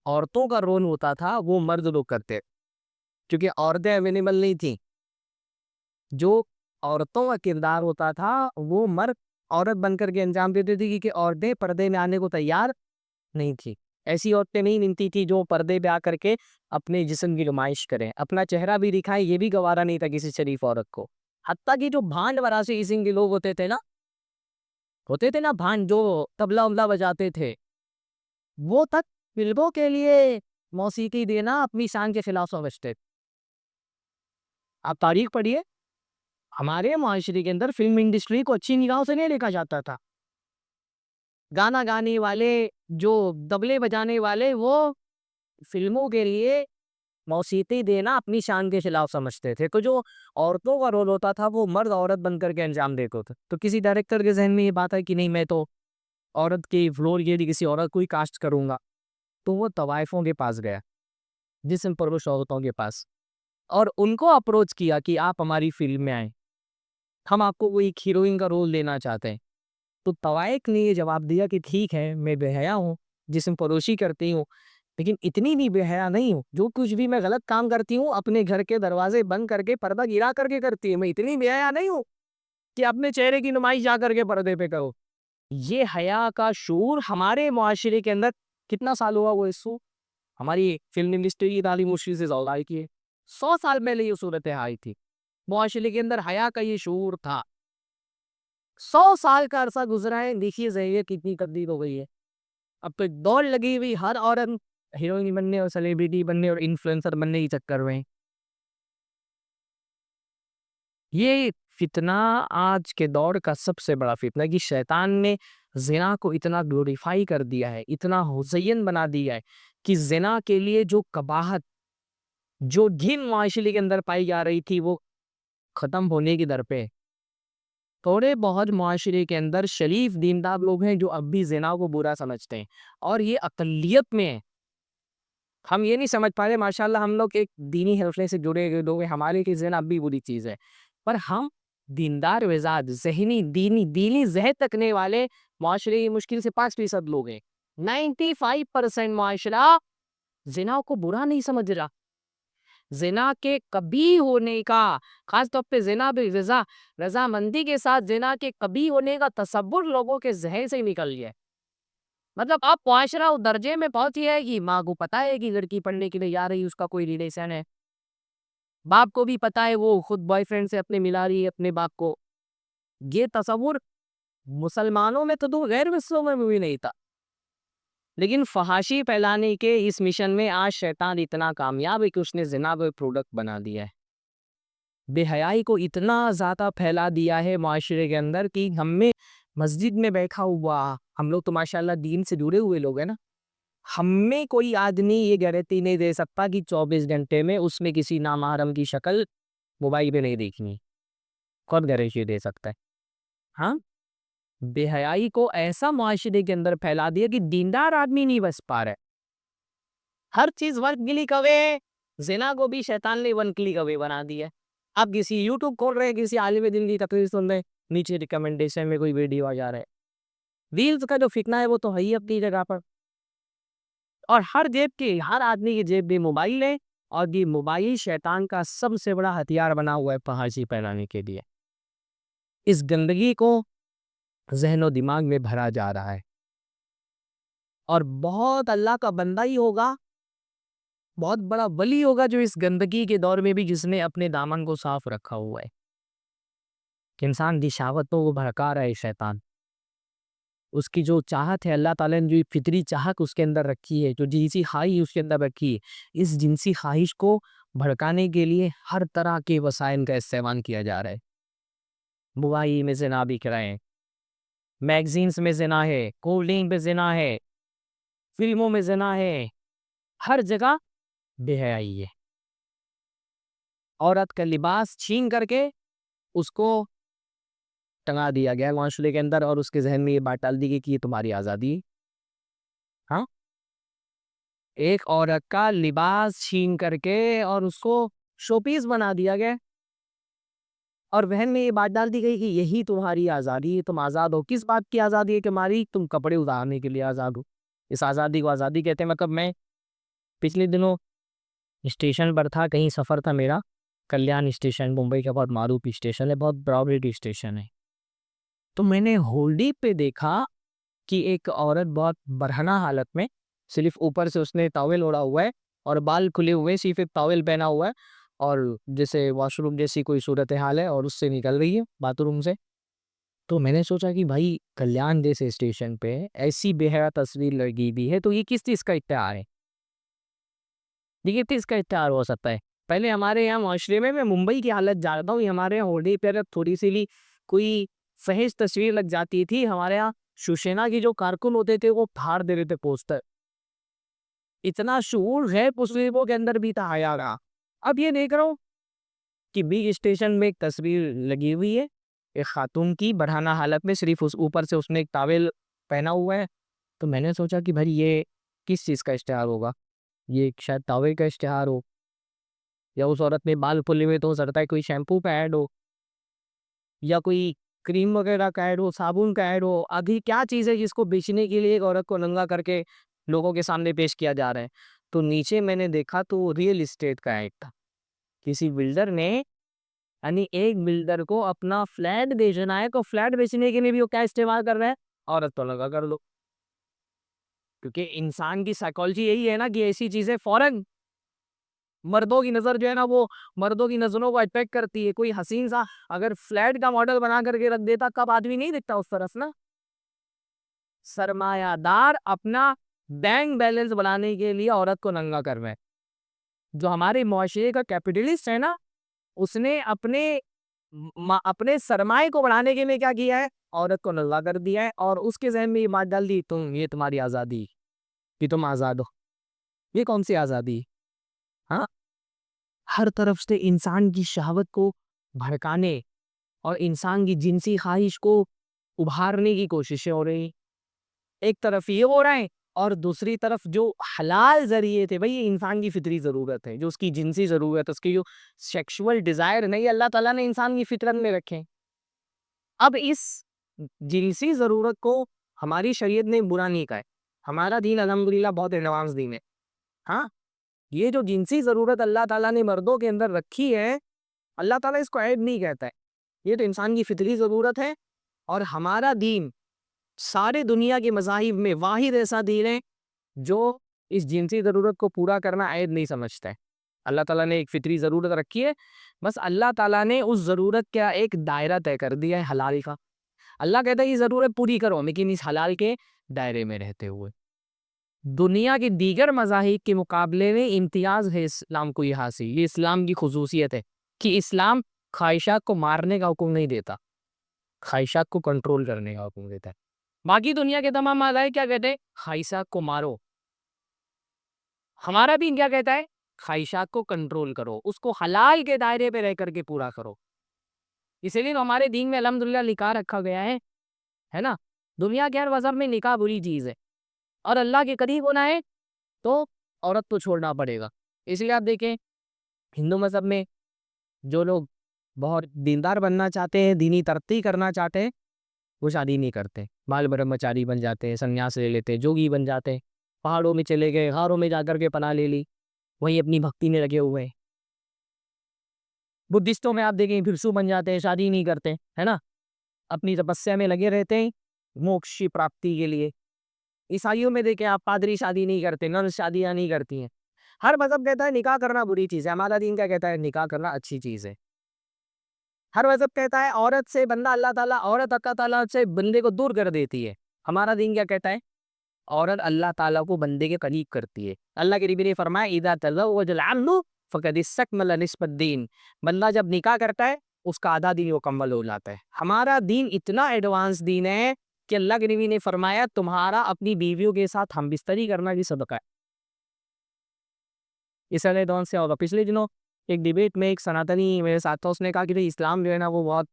عورتوں کا رول ہوتا تھا وہ مرد لوگ کرتے، کیونکہ عورتیں اویلیبل نہیں تھیں۔ جو عورتوں کا کردار ہوتا تھا وہ مرد عورت بن کر کے انجام دیتے تھے، کیونکہ عورتیں پردے میں آنے کو تیار نہیں تھی۔ ایسی عورتیں نہیں ملتی تھی جو پردے پہ آ کر کے اپنے جسم کی نمائش کریں، اپنا چہرہ بھی دکھائیں، یہ بھی گوارا نہیں تھا کسی شریف عورت کو۔ حتیٰ کہ جو بھانڈ براسی قسم کے لوگ ہوتے تھے نا بھانڈ جو طبلہ وبلہ بجاتے تھے، وہ تک فلموں کے لیے موسیقی دینا اپنی شان کے خلاف سمجھتے تھے۔ آپ تاریخ پڑھیے، ہمارے معاشرے کے اندر فلم انڈسٹری کو اچھی نگاہوں سے نہیں دیکھا جاتا تھا۔ گانا گانے والے، جو طبلے بجانے والے، وہ فلموں کے لیے موسیقی دینا اپنی شان کے خلاف سمجھتے تھے۔ تو جو عورتوں کا رول ہوتا تھا وہ مرد عورت بن کر کے انجام دیتے تھے۔ تو کسی ڈائریکٹر کے ذہن میں یہ بات ہے کہ نہیں، میں تو عورت کی فلور یہ کسی عورت کو ہی کاسٹ کروں گا، تو وہ طوائفوں کے پاس گیا، جسم پرست عورتوں کے پاس، اور ان کو اپروچ کیا کہ آپ ہماری فلم میں آئیں، ہم آپ کو کوئی ہیروئن کا رول دینا چاہتے ہیں۔ تو طوائف نے یہ جواب دیا کہ ٹھیک ہے، میں بے حیا ہوں، جسم پروشی کرتی ہوں، لیکن اتنی بھی بے حیا نہیں ہوں، جو کچھ بھی میں غلط کام کرتی ہوں اپنے گھر کے دروازے بند کر کے پردہ گرا کر کے کرتی ہوں۔ میں اتنی بے حیا نہیں ہوں کہ اپنے چہرے کی نمائش جا کر کے پردے پہ کرو۔ یہ حیا کا شعور ہمارے معاشرے کے اندر کتنا سال ہوا وہ ایسو ہماری فلم انڈسٹری کی تعلیم مشکل سے زیادہ آئی کی ہے۔ 100 سال پہلے یہ صورت آئی تھی، معاشرے کے اندر حیا کا یہ شعور تھا۔ 100 سال کا عرصہ گزرا ہے، دیکھیے ذہنیت کتنی تبدیل ہو گئی ہے۔ اب تو ایک دوڑ لگی ہوئی ہر عورت ہیروئن بننے اور سیلیبریٹی بننے اور انفلوئنسر بننے کی چکر میں۔ یہ فتنہ آج کے دور کا سب سے بڑا فتنہ ہے کہ شیطان نے زنا کو اتنا گلوریفائی کر دیا ہے، اتنا مزین بنا دیا ہے کہ زنا کے لیے جو قباحت، جو گھن معاشرے کے اندر پائی جا رہی تھی وہ ختم ہونے کی در پہ۔ تھوڑے بہت معاشرے کے اندر شریف دیندار لوگ ہیں جو اب بھی زنا کو برا سمجھتے ہیں، اور یہ اقلیت میں ہے۔ ہم یہ نہیں سمجھ پا رہے، ماشاءاللہ ہم لوگ ایک دینی حلقے سے جڑے ہوئے لوگ ہیں، ہمارے لیے زنا اب بھی بری چیز ہے، پر ہم دیندار وزاد، ذہنی دینی ذہن رکھنے والے معاشرے کی مشکل سے 5% لوگ ہیں۔ 95% معاشرہ زنا کو برا نہیں سمجھ رہا۔ زنا کے کبھی ہونے کا، خاص طور پہ زنا بھی رضامندی کے ساتھ زنا کے کبھی ہونے کا تصور لوگوں کے ذہن سے نکل گیا ہے۔ مطلب اب معاشرہ اس درجے میں پہنچی ہے کہ ماں کو پتا ہے کہ لڑکی پڑھنے کے لیے جا رہی ہے، اس کا کوئی ریلیشن ہے، باپ کو بھی پتا ہے وہ خود بوائے فرینڈ سے اپنے ملا رہی ہے اپنے باپ کو۔ یہ تصور مسلمانوں میں تو غیر مسلموں میں بھی نہیں تھا، لیکن فحاشی پھیلانے کے اس مشن میں آج شیطان اتنا کامیاب ہے کہ اس نے زنا کو پروڈکٹ بنا دیا ہے۔ بے حیائی کو اتنا زیادہ پھیلا دیا ہے معاشرے کے اندر کہ ہم میں مسجد میں بیٹھا ہوا، ہم لوگ تو ماشاءاللہ دین سے جڑے ہوئے لوگ ہیں نا، ہم میں کوئی آدمی یہ گارنٹی نہیں دے سکتا کہ 24 گھنٹے میں اس میں کسی نامحرم کی شکل موبائل پہ نہیں دیکھنی۔ کون گارنٹی دے سکتا ہے؟ ہاں بے حیائی کو ایسا معاشرے کے اندر پھیلا دیا کہ دیندار آدمی نہیں بس پا رہے. ہر چیز ون کلک اوے. زنا کو بھی شیطان نے ون کلک اوے بنا دیا. آپ کسی یوٹیوب کھول رہے ہیں, کسی عالم دین کی تقریر سن رہے ہیں, نیچے ریکمنڈیشن میں کوئی ویڈیو آ جا رہا ہے. ریلز کا جو فتنہ ہے وہ تو ہے ہی اپنی جگہ پر. اور ہر آدمی کی جیب میں موبائل ہے, اور یہ موبائل شیطان کا سب سے بڑا ہتھیار بنا ہوا ہے پہاڑی پھیلانے کے لیے. اس گندگی کو ذہن و دماغ میں بھرا جا رہا ہے. اور بہت اللہ کا بندہ ہی ہوگا, بہت بڑا ولی ہوگا جو اس گندگی کے دور میں بھی جس نے اپنے دامن کو صاف رکھا ہوا ہے. کہ انسان کی شہوتوں کو بھڑکا رہا ہے شیطان. اس کی جو چاہت ہے, اللہ تعالیٰ نے جو فطری چاہت اس کے اندر رکھی ہے, جو جنسی خواہش اس کے اندر رکھی ہے, اس جنسی خواہش کو بھڑکانے کے لیے ہر طرح کے وسائل کا استعمال کیا جا رہا ہے. موبائل میں زنا بھی کرائیں, میگزینز میں زنا ہے, کولڈ ڈرنک میں زنا ہے, فلموں میں زنا ہے, ہر جگہ بے حیائی ہے. عورت کا لباس چھین کر کے اس کو ٹنگا دیا گیا معاشرے کے اندر, اور اس کے ذہن میں یہ بات ڈال دی گئی کہ یہ تمہاری آزادی. ہاں, ایک عورت کا لباس چھین کر کے اور اس کو شو پیس بنا دیا گیا, اور ذہن میں یہ بات ڈال دی گئی کہ یہی تمہاری آزادی ہے, تم آزاد ہو. کس بات کی آزادی ہے کہ ہماری تم کپڑے اتارنے کے لیے آزاد ہو. اس آزادی کو آزادی کہتے ہیں. مطلب میں پچھلے دنوں اسٹیشن پر تھا, کہیں سفر تھا میرا, کلیان اسٹیشن ممبئی کا بہت معروف اسٹیشن ہے, بہت براؤڈ اسٹیشن ہے. تو میں نے ہولڈی پہ دیکھا کہ ایک عورت بہت برہنہ حالت میں, صرف اوپر سے اس نے ٹاول اوڑا ہوا ہے اور بال کھلے ہوئے, صرف ایک ٹاول پہنا ہوا ہے, اور جیسے واش روم جیسی کوئی صورتحال ہے, اور اس سے نکل رہی ہے باتھ روم سے. تو میں نے سوچا کہ بھائی کلیان جیسے اسٹیشن پہ ایسی بے حیا تصویر لگی بھی ہے, تو یہ کس چیز کا اشتہار ہے؟ یہ کس کا اشتہار ہو سکتا ہے؟ پہلے ہمارے یہاں معاشرے میں ممبئی کی حالت جانتا ہوں, ہمارے یہاں ہولڈی پہ تھوڑی سی لی کوئی فحش تصویر لگ جاتی تھی, ہمارے یہاں شیوسینا کی جو کارکن ہوتے تھے وہ پھاڑ دے رہے تھے پوسٹر. اتنا شعور ہے مسلموں کے اندر بھی تھا حیا کا. اب یہ دیکھ رہا ہوں کہ بیگ اسٹیشن میں ایک تصویر لگی ہوئی ہے ایک خاتون کی برہنہ حالت میں, صرف اس اوپر سے اس نے ایک ٹاول پہنا ہوا ہے. تو میں نے سوچا کہ بھائی یہ کس چیز کا اشتہار ہوگا؟ یہ شاید ٹاول کا اشتہار ہو, یا اس عورت میں بال پھولے ہوئے تو ہو سکتا ہے کوئی شیمپو کا ایڈ ہو, یا کوئی کریم وغیرہ کا ایڈ ہو, صابن کا ایڈ ہو. ابھی کیا چیز ہے جس کو بیچنے کے لیے ایک عورت کو ننگا کر کے لوگوں کے سامنے پیش کیا جا رہا ہے؟ تو نیچے میں نے دیکھا تو ریئل اسٹیٹ کا ایڈ تھا. کسی بلڈر نے, یعنی ایک بلڈر کو اپنا فلیٹ بیچنا ہے, تو فلیٹ بیچنے کے لیے بھی وہ کیا استعمال کر رہے ہیں؟ عورت تو لگا کر دو. کیونکہ انسان کی سائیکالوجی یہی ہے نا کہ ایسی چیزیں فوراً مردوں کی نظر جو ہے نا, وہ مردوں کی نظروں کو اٹریکٹ کرتی ہے. کوئی حسین سا اگر فلیٹ کا ماڈل بنا کر کے رکھ دیتا, کب آدمی نہیں دکھتا اس طرف نا. سرمایہ دار اپنا بینک بیلنس بنانے کے لیے عورت کو ننگا کر رہے ہیں. جو ہمارے معاشرے کا کیپٹلسٹ ہے نا, اس نے اپنے سرمایہ کو بڑھانے کے لیے کیا کیا ہے؟ عورت کو ننگا کر دیا ہے, اور اس کے ذہن میں یہ بات ڈال دی یہ تمہاری آزادی, کہ تم آزاد ہو. یہ کون سی آزادی؟ ہاں, ہر طرف سے انسان کی شہوت کو بھڑکانے اور انسان کی جنسی خواہش کو ابھارنے کی کوششیں ہو رہی. ایک طرف یہ ہو رہا ہے, اور دوسری طرف جو حلال ذریعے تھے, بھئی یہ انسان کی فطری ضرورت ہے, جو اس کی جنسی ضرورت ہے, اس کی جو سیکشول ڈیزائر نہیں, اللہ تعالیٰ نے انسان کی فطرت میں رکھے. اب اس جنسی ضرورت کو ہماری شریعت نے برا نہیں کہا ہے. ہمارا دین الحمدللہ بہت ایڈوانس دین ہے. ہاں, یہ جو جنسی ضرورت اللہ تعالیٰ نے مردوں کے اندر رکھی ہے, اللہ تعالیٰ اس کو عیب نہیں کہتا ہے. یہ تو انسان کی فطری ضرورت ہے, اور ہمارا دین سارے دنیا کے مذاہب میں واحد ایسا دین ہے جو اس جنسی ضرورت کو پورا کرنا عیب نہیں سمجھتا ہے. اللہ تعالیٰ نے ایک فطری ضرورت رکھی ہے, بس اللہ تعالیٰ نے اس ضرورت کا ایک دائرہ طے کر دیا ہے حلال کا. اللہ کہتا ہے یہ ضرورت پوری کرو, لیکن اس حلال کے دائرے میں رہتے ہوئے. دنیا کے دیگر مذاہب کے مقابلے میں امتیاز ہے اسلام کو یہ حاصل. یہ اسلام کی خصوصیت ہے کہ اسلام خواہشات کو مارنے کا حکم نہیں دیتا, خواہشات کو کنٹرول کرنے کا حکم دیتا ہے. باقی دنیا کے تمام مذاہب کیا کہتے ہیں؟ خواہشات کو مارو. ہمارا دین کیا کہتا ہے؟ خواہشات کو کنٹرول کرو, اس کو حلال کے دائرے پہ رہ کر کے پورا کرو. اسی لیے ہمارے دین میں الحمدللہ لکھا رکھا گیا ہے ہے نا. دنیا کے ہر مذہب میں نکاح بری چیز ہے, اور اللہ کے قریب ہونا ہے تو عورت کو چھوڑنا پڑے گا. اس لیے آپ دیکھیں ہندو مذہب میں جو لوگ بہت دیندار بننا چاہتے ہیں, دینی ترقی کرنا چاہتے ہیں, وہ شادی نہیں کرتے, بال برہمچاری بن جاتے ہیں, سنیاس لے لیتے ہیں, جوگی بن جاتے ہیں, پہاڑوں میں چلے گئے, غاروں میں جا کر کے پناہ لے لی, وہیں اپنی بھکتی میں لگے ہوئے ہیں. بدھسٹوں میں آپ دیکھیں بھکشو بن جاتے ہیں, شادی نہیں کرتے, ہے نا, اپنی تپسیا میں لگے رہتے ہیں موکش کی پراپتی کے لیے. عیسائیوں میں دیکھیں آپ پادری شادی نہیں کرتے, نرس شادیاں نہیں کرتی ہیں. ہر مذہب کہتا ہے نکاح کرنا بری چیز ہے, ہمارا دین کیا کہتا ہے؟ نکاح کرنا اچھی چیز ہے. ہر مذہب کہتا ہے عورت سے بندہ اللہ تعالیٰ, عورت اللہ تعالیٰ سے بندے کو دور کر دیتی ہے. ہمارا دین کیا کہتا ہے؟ عورت اللہ تعالیٰ کو بندے کے قریب کرتی ہے. اللہ کے نبی نے فرمایا اذا تزوج العبد فقد استکمل نصف الدین, بندہ جب نکاح کرتا ہے اس کا آدھا دین مکمل ہو جاتا ہے. ہمارا دین اتنا ایڈوانس دین ہے کہ اللہ کے نبی نے فرمایا تمہارا اپنی بیویوں کے ساتھ ہم بستری کرنا بھی صدقہ ہے. اس ایڈوانس سے ہوگا. پچھلے دنوں ایک ڈیبیٹ میں ایک سناتنی میرے ساتھ تھا, اس نے کہا کہ اسلام جو ہے نا وہ بہت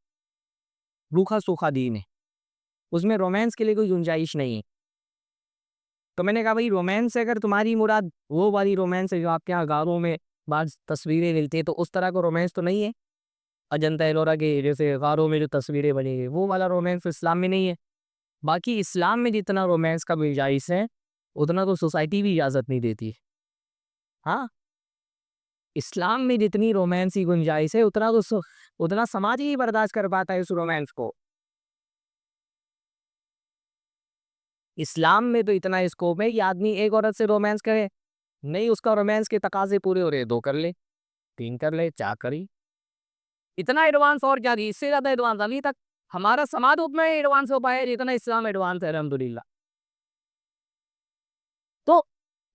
روکھا سوکھا دین ہے, اس میں رومانس کے لیے کوئی گنجائش نہیں ہے. تو میں نے کہا بھائی رومانس اگر تمہاری مراد وہ والی رومانس ہے جو آپ کے یہاں غاروں میں بعض تصویریں ملتی ہیں, تو اس طرح کا رومانس تو نہیں ہے. اجنتا ایلورا کے جیسے غاروں میں جو تصویریں بنی گئی وہ والا رومانس اسلام میں نہیں ہے. باقی اسلام میں جتنا رومانس کا گنجائش ہے اتنا تو سوسائٹی بھی اجازت نہیں دیتی. ہاں, اسلام میں جتنی رومانس کی گنجائش ہے اتنا سماج ہی برداشت کر پاتا ہے اس رومانس کو. اسلام میں تو اتنا اسکوپ ہے کہ آدمی ایک عورت سے رومانس کرے, نہیں اس کا رومانس کے تقاضے پورے ہو رہے, 2 کر لے, 3 کر لے, 4 کری. اتنا ایڈوانس اور کیا, اس سے زیادہ ایڈوانس ابھی تک ہمارا سماج اتنا ایڈوانس ہو پایا جتنا اسلام ایڈوانس ہے الحمدللہ. تو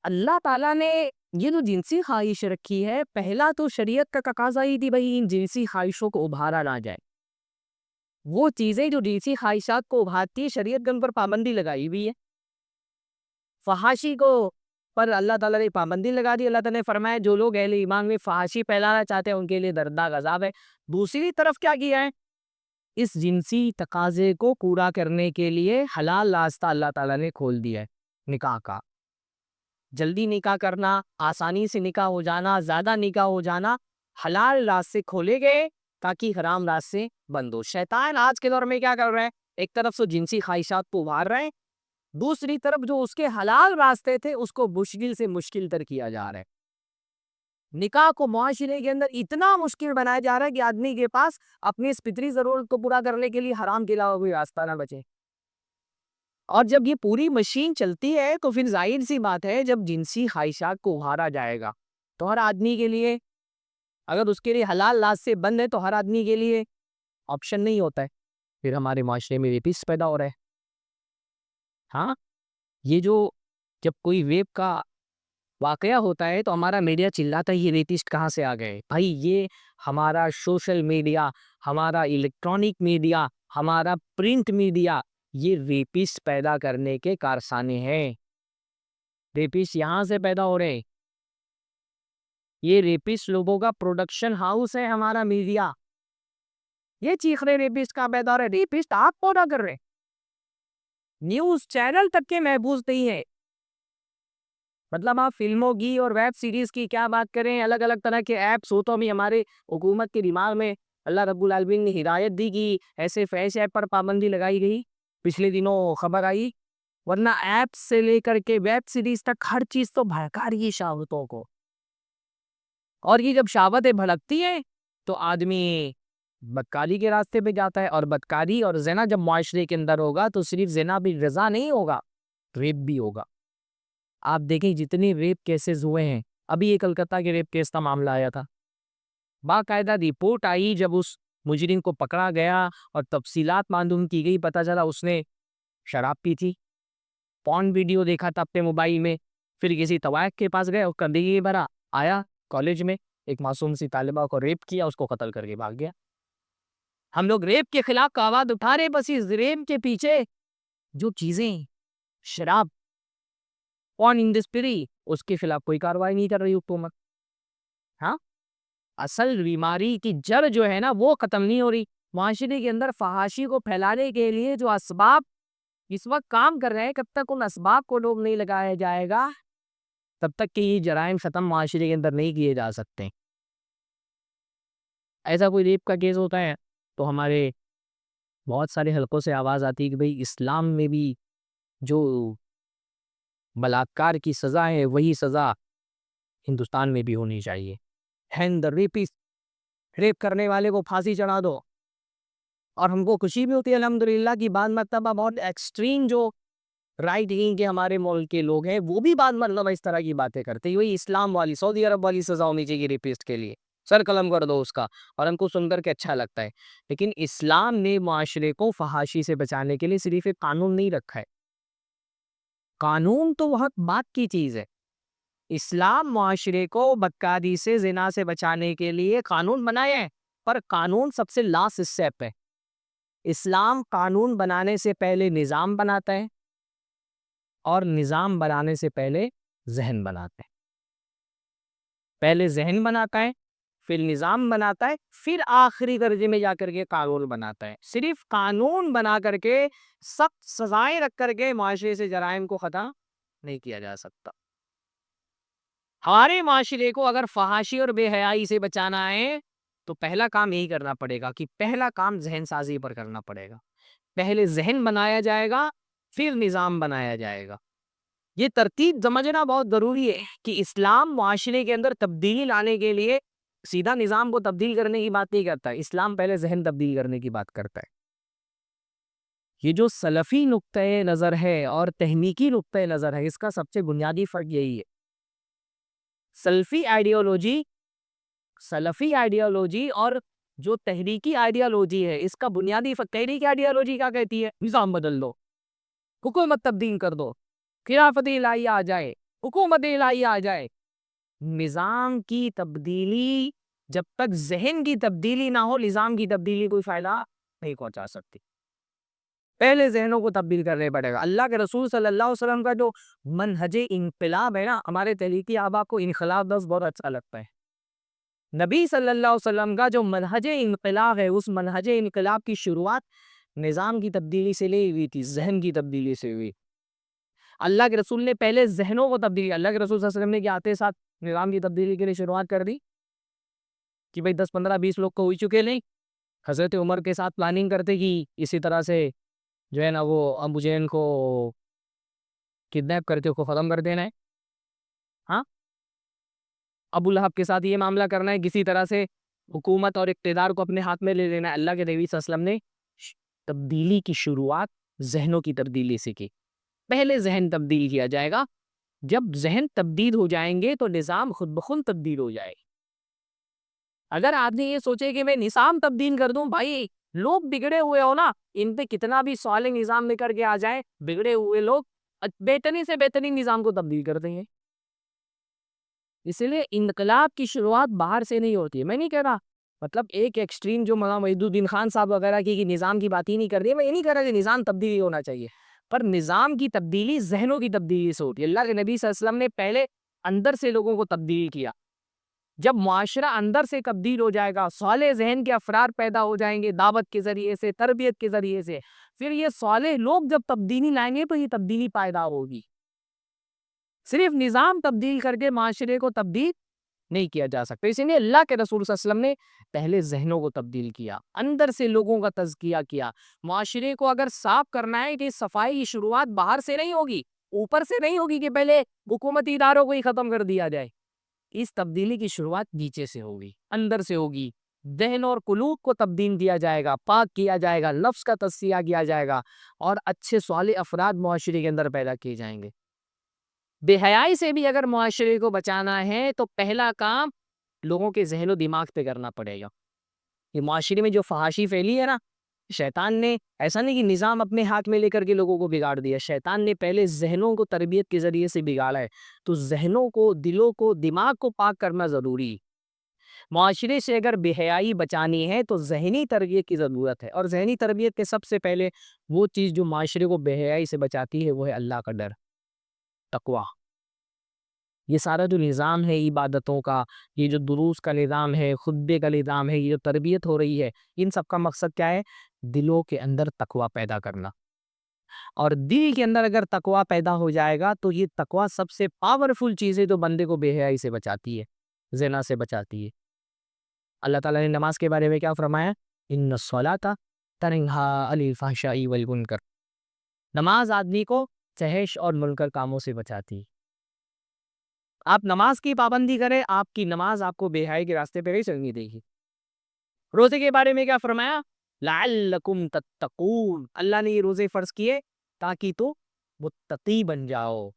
اللہ تعالیٰ نے یہ جو جنسی خواہش رکھی ہے, پہلا تو شریعت کا تقاضا ہی تھی بھائی ان جنسی خواہشوں کو ابھارا نہ جائے. وہ چیزیں جو جنسی خواہشات کو ابھارتی ہے شریعت کے ان پر پابندی لگائی ہوئی ہے. فحاشی کو پر اللہ تعالیٰ نے پابندی لگا دی. اللہ تعالیٰ نے فرمایا جو لوگ اہل ایمان میں فحاشی پھیلانا چاہتے ہیں ان کے لیے دردناک عذاب ہے. دوسری طرف کیا کیا ہے, اس جنسی تقاضے کو پورا کرنے کے لیے حلال راستہ اللہ تعالیٰ نے کھول دیا ہے نکاح کا. جلدی نکاح کرنا, آسانی سے نکاح ہو جانا, زیادہ نکاح ہو جانا, حلال راستے کھولے گئے تاکہ حرام راستے بند ہو. شیطان آج کے دور میں کیا کر رہے ہیں, ایک طرف سے جنسی خواہشات کو ابھار رہے ہیں, دوسری طرف جو اس کے حلال راستے تھے اس کو مشکل سے مشکل تر کیا جا رہا ہے. نکاح کو معاشرے کے اندر اتنا مشکل بنایا جا رہا ہے کہ آدمی کے پاس اپنی اس فطری ضرورت کو پورا کرنے کے لیے حرام کے علاوہ کوئی راستہ نہ بچے. اور جب یہ پوری مشین چلتی ہے تو پھر ظاہر سی بات ہے جب جنسی خواہشات کو ابھارا جائے گا تو ہر آدمی کے لیے, اگر اس کے لیے حلال راستے بند ہے تو ہر آدمی کے لیے آپشن نہیں ہوتا ہے. پھر ہمارے معاشرے میں ریپس پیدا ہو رہے ہیں. ہاں, یہ جو جب کوئی ریپ کا واقعہ ہوتا ہے تو ہمارا میڈیا چلاتا ہے یہ ریپسٹ کہاں سے آ گئے. بھائی یہ ہمارا سوشل میڈیا, ہمارا الیکٹرانک میڈیا, ہمارا پرنٹ میڈیا, یہ ریپسٹ پیدا کرنے کے کارخانے ہیں. ریپسٹ یہاں سے پیدا ہو رہے, یہ ریپسٹ لوگوں کا پروڈکشن ہاؤس ہے ہمارا میڈیا. یہ چیخ رہے ریپسٹ کا پیدا ہو رہے, ریپسٹ آپ پیدا کر رہے, نیوز چینل تک کے محفوظ نہیں ہے. مطلب آپ فلموں کی اور ویب سیریز کی کیا بات کریں, الگ الگ طرح کے ایپس ہو تو بھی ہمارے حکومت کے دماغ میں اللہ رب العالمین نے ہدایت دی کہ ایسے فحش ایپ پر پابندی لگائی گئی. پچھلے دنوں خبر آئی, ورنہ ایپ سے لے کر کے ویب سیریز تک ہر چیز تو بھڑکا رہی ہے شہوتوں کو. اور یہ جب شہوتیں بھڑکتی ہیں تو آدمی بدکاری کے راستے پہ جاتا ہے, اور بدکاری اور زنا جب معاشرے کے اندر ہوگا تو صرف زنا بھی رضا نہیں ہوگا, ریپ بھی ہوگا. آپ دیکھیں جتنے ریپ کیسز ہوئے ہیں, ابھی یہ کلکتہ کے ریپ کیس کا معاملہ آیا تھا, باقاعدہ رپورٹ آئی جب اس مجرم کو پکڑا گیا اور تفصیلات معلوم کی گئی, پتہ چلا اس نے شراب پی تھی, پورن ویڈیو دیکھا تھا اپنے موبائل میں, پھر کسی طوائف کے پاس گئے, اس کا دیگی بھرا, آیا کالج میں ایک معصوم سی طالبہ کو ریپ کیا, اس کو قتل کر کے بھاگ گیا. ہم لوگ ریپ کے خلاف کا آواز اٹھا رہے, بس اس ریپ کے پیچھے جو چیزیں شراب پورن انڈسٹری اس کے خلاف کوئی کاروائی نہیں کر رہی حکومت. ہاں, اصل بیماری کی جڑ جو ہے نا وہ ختم نہیں ہو رہی. معاشرے کے اندر فحاشی کو پھیلانے کے لیے جو اسباب اس وقت کام کر رہے ہیں، کب تک ان اسباب کو لوگ نہیں لگایا جائے گا تب تک کہ یہ جرائم ختم معاشرے کے اندر نہیں کیے جا سکتے. ایسا کوئی ریپ کا کیس ہوتا ہے تو ہمارے بہت سارے حلقوں سے آواز آتی ہے کہ بھئی اسلام میں بھی جو بلاکار کی سزا ہے وہی سزا ہندوستان میں بھی ہونی چاہیے. ہینڈ دا ریپسٹ، ریپ کرنے والے کو پھانسی چڑھا دو. اور ہم کو خوشی بھی ہوتی ہے الحمدللہ کہ بعض مرتبہ بہت ایکسٹریم جو رائٹ ونگ کے ہمارے ملک کے لوگ ہیں وہ بھی بعض مرتبہ اس طرح کی باتیں کرتے ہیں. وہی اسلام والی سعودی عرب والی سزا ہونی چاہیے ریپسٹ کے لیے، سر قلم کر دو اس کا. اور ہم کو سن کر کے اچھا لگتا ہے. لیکن اسلام نے معاشرے کو فحاشی سے بچانے کے لیے صرف ایک قانون نہیں رکھا ہے. قانون تو بہت بات کی چیز ہے. اسلام معاشرے کو بدکاری سے، زنا سے بچانے کے لیے قانون بنایا ہے، پر قانون سب سے لاسٹ اسٹیپ ہے. اسلام قانون بنانے سے پہلے نظام بناتا ہے اور نظام بنانے سے پہلے ذہن بناتا ہے. پہلے ذہن بناتا ہے، پھر نظام بناتا ہے، پھر آخری درجے میں جا کر کے قانون بناتا ہے. صرف قانون بنا کر کے، سخت سزائیں رکھ کر کے معاشرے سے جرائم کو ختم نہیں کیا جا سکتا. ہمارے معاشرے کو اگر فحاشی اور بے حیائی سے بچانا ہے تو پہلا کام یہی کرنا پڑے گا کہ پہلا کام ذہن سازی پر کرنا پڑے گا. پہلے ذہن بنایا جائے گا، پھر نظام بنایا جائے گا. یہ ترتیب سمجھنا بہت ضروری ہے کہ اسلام معاشرے کے اندر تبدیلی لانے کے لیے سیدھا نظام کو تبدیل کرنے کی بات نہیں کرتا. اسلام پہلے ذہن تبدیل کرنے کی بات کرتا ہے. یہ جو سلفی نقطۂ نظر ہے اور تحنیکی نقطۂ نظر ہے، اس کا سب سے بنیادی فرق یہی ہے. سلفی آئیڈیالوجی اور جو تحریکی آئیڈیالوجی ہے، اس کا بنیادی فرق. تحریکی آئیڈیالوجی کیا کہتی ہے؟ نظام بدل دو، حکومت تبدیل کر دو، خلافت الہیہ آ جائے، حکومت الہیہ آ جائے. نظام کی تبدیلی جب تک ذہن کی تبدیلی نہ ہو، نظام کی تبدیلی کوئی فائدہ نہیں پہنچا سکتی. پہلے ذہنوں کو تبدیل کرنے پڑے گا. اللہ کے رسول صلی اللہ علیہ وسلم کا جو منہج انقلاب ہے نا، ہمارے تحریکی آبا کو انقلاب لفظ بہت اچھا لگتا ہے. نبی صلی اللہ علیہ وسلم کا جو منہج انقلاب ہے، اس منہج انقلاب کی شروعات نظام کی تبدیلی سے نہیں ہوئی تھی، ذہن کی تبدیلی سے ہوئی. اللہ کے رسول نے پہلے ذہنوں کو تبدیل. اللہ کے رسول صلی اللہ علیہ وسلم نے کیا آتے ساتھ نظام کی تبدیلی کے لیے شروعات کر دی کہ بھئی 10 15 20 لوگ کو ہوئی چکے نہیں. حضرت عمر کے ساتھ پلاننگ کرتے کہ اسی طرح سے جو ہے نا وہ ابو جہل کو کڈنیپ کرتے کو ختم کر دینا ہے. ہاں، ابو لہب کے ساتھ یہ معاملہ کرنا ہے، کسی طرح سے حکومت اور اقتدار کو اپنے ہاتھ میں لے لینا ہے. اللہ کے نبی صلی اللہ علیہ وسلم نے تبدیلی کی شروعات ذہنوں کی تبدیلی سے کی. پہلے ذہن تبدیل کیا جائے گا. جب ذہن تبدیل ہو جائیں گے تو نظام خود بخود تبدیل ہو جائے گا. اگر آدمی یہ سوچے کہ میں نظام تبدیل کر دوں، بھائی لوگ بگڑے ہوئے ہو نا، ان پہ کتنا بھی صالح نظام لے کر کے آ جائے، بگڑے ہوئے لوگ بہترین سے بہترین نظام کو تبدیل کر دیں گے. اس لیے انقلاب کی شروعات باہر سے نہیں ہوتی ہے. میں نہیں کہہ رہا مطلب ایک ایکسٹریم جو مولانا وحید الدین خان صاحب وغیرہ کی نظام کی بات ہی نہیں کر رہی ہے. میں یہ نہیں کہہ رہا کہ نظام تبدیلی ہونا چاہیے، پر نظام کی تبدیلی ذہنوں کی تبدیلی سے ہوتی ہے. اللہ کے نبی صلی اللہ علیہ وسلم نے پہلے اندر سے لوگوں کو تبدیل کیا. جب معاشرہ اندر سے تبدیل ہو جائے گا، صالح ذہن کے افراد پیدا ہو جائیں گے دعوت کے ذریعے سے، تربیت کے ذریعے سے، پھر یہ صالح لوگ جب تبدیلی لائیں گے تو یہ تبدیلی پائیدار ہوگی. صرف نظام تبدیل کر کے معاشرے کو تبدیل نہیں کیا جا سکتا. اسی لیے اللہ کے رسول صلی اللہ علیہ وسلم نے پہلے ذہنوں کو تبدیل کیا، اندر سے لوگوں کا تزکیہ کیا. معاشرے کو اگر صاف کرنا ہے کہ صفائی کی شروعات باہر سے نہیں ہوگی، اوپر سے نہیں ہوگی کہ پہلے حکومتی اداروں کو ہی ختم کر دیا جائے. اس تبدیلی کی شروعات نیچے سے ہوگی، اندر سے ہوگی. ذہن اور قلوب کو تبدیل کیا جائے گا، پاک کیا جائے گا، نفس کا تصفیہ کیا جائے گا، اور اچھے صالح افراد معاشرے کے اندر پیدا کیے جائیں گے. بے حیائی سے بھی اگر معاشرے کو بچانا ہے تو پہلا کام لوگوں کے ذہن و دماغ پہ کرنا پڑے گا. یہ معاشرے میں جو فحاشی پھیلی ہے نا، شیطان نے ایسا نہیں کہ نظام اپنے ہاتھ میں لے کر کے لوگوں کو بگاڑ دیا، شیطان نے پہلے ذہنوں کو تربیت کے ذریعے سے بگاڑا ہے. تو ذہنوں کو، دلوں کو، دماغ کو پاک کرنا ضروری. معاشرے سے اگر بے حیائی بچانی ہے تو ذہنی تربیت کی ضرورت ہے، اور ذہنی تربیت کے سب سے پہلے وہ چیز جو معاشرے کو بے حیائی سے بچاتی ہے وہ ہے اللہ کا ڈر، تقویٰ. یہ سارا جو نظام ہے عبادتوں کا، یہ جو دروس کا نظام ہے، خطبے کا نظام ہے، یہ جو تربیت ہو رہی ہے، ان سب کا مقصد کیا ہے؟ دلوں کے اندر تقوی پیدا کرنا. اور دل کے اندر اگر تقوی پیدا ہو جائے گا تو یہ تقوی سب سے پاورفل چیز ہے جو بندے کو بے حیائی سے بچاتی ہے، زنا سے بچاتی ہے. اللہ تعالیٰ نے نماز کے بارے میں کیا فرمایا؟ ان الصلاۃ تنہا عن الفحشاء والمنکر. نماز آدمی کو فحش اور منکر کاموں سے بچاتی ہے. آپ نماز کی پابندی کریں، آپ کی نماز آپ کو بے حیائی کے راستے پہ نہیں چلنے دے گی. روزے کے بارے میں کیا فرمایا؟ لعلکم تتقون. اللہ نے یہ روزے فرض کیے تاکہ تو متقی بن جاؤ.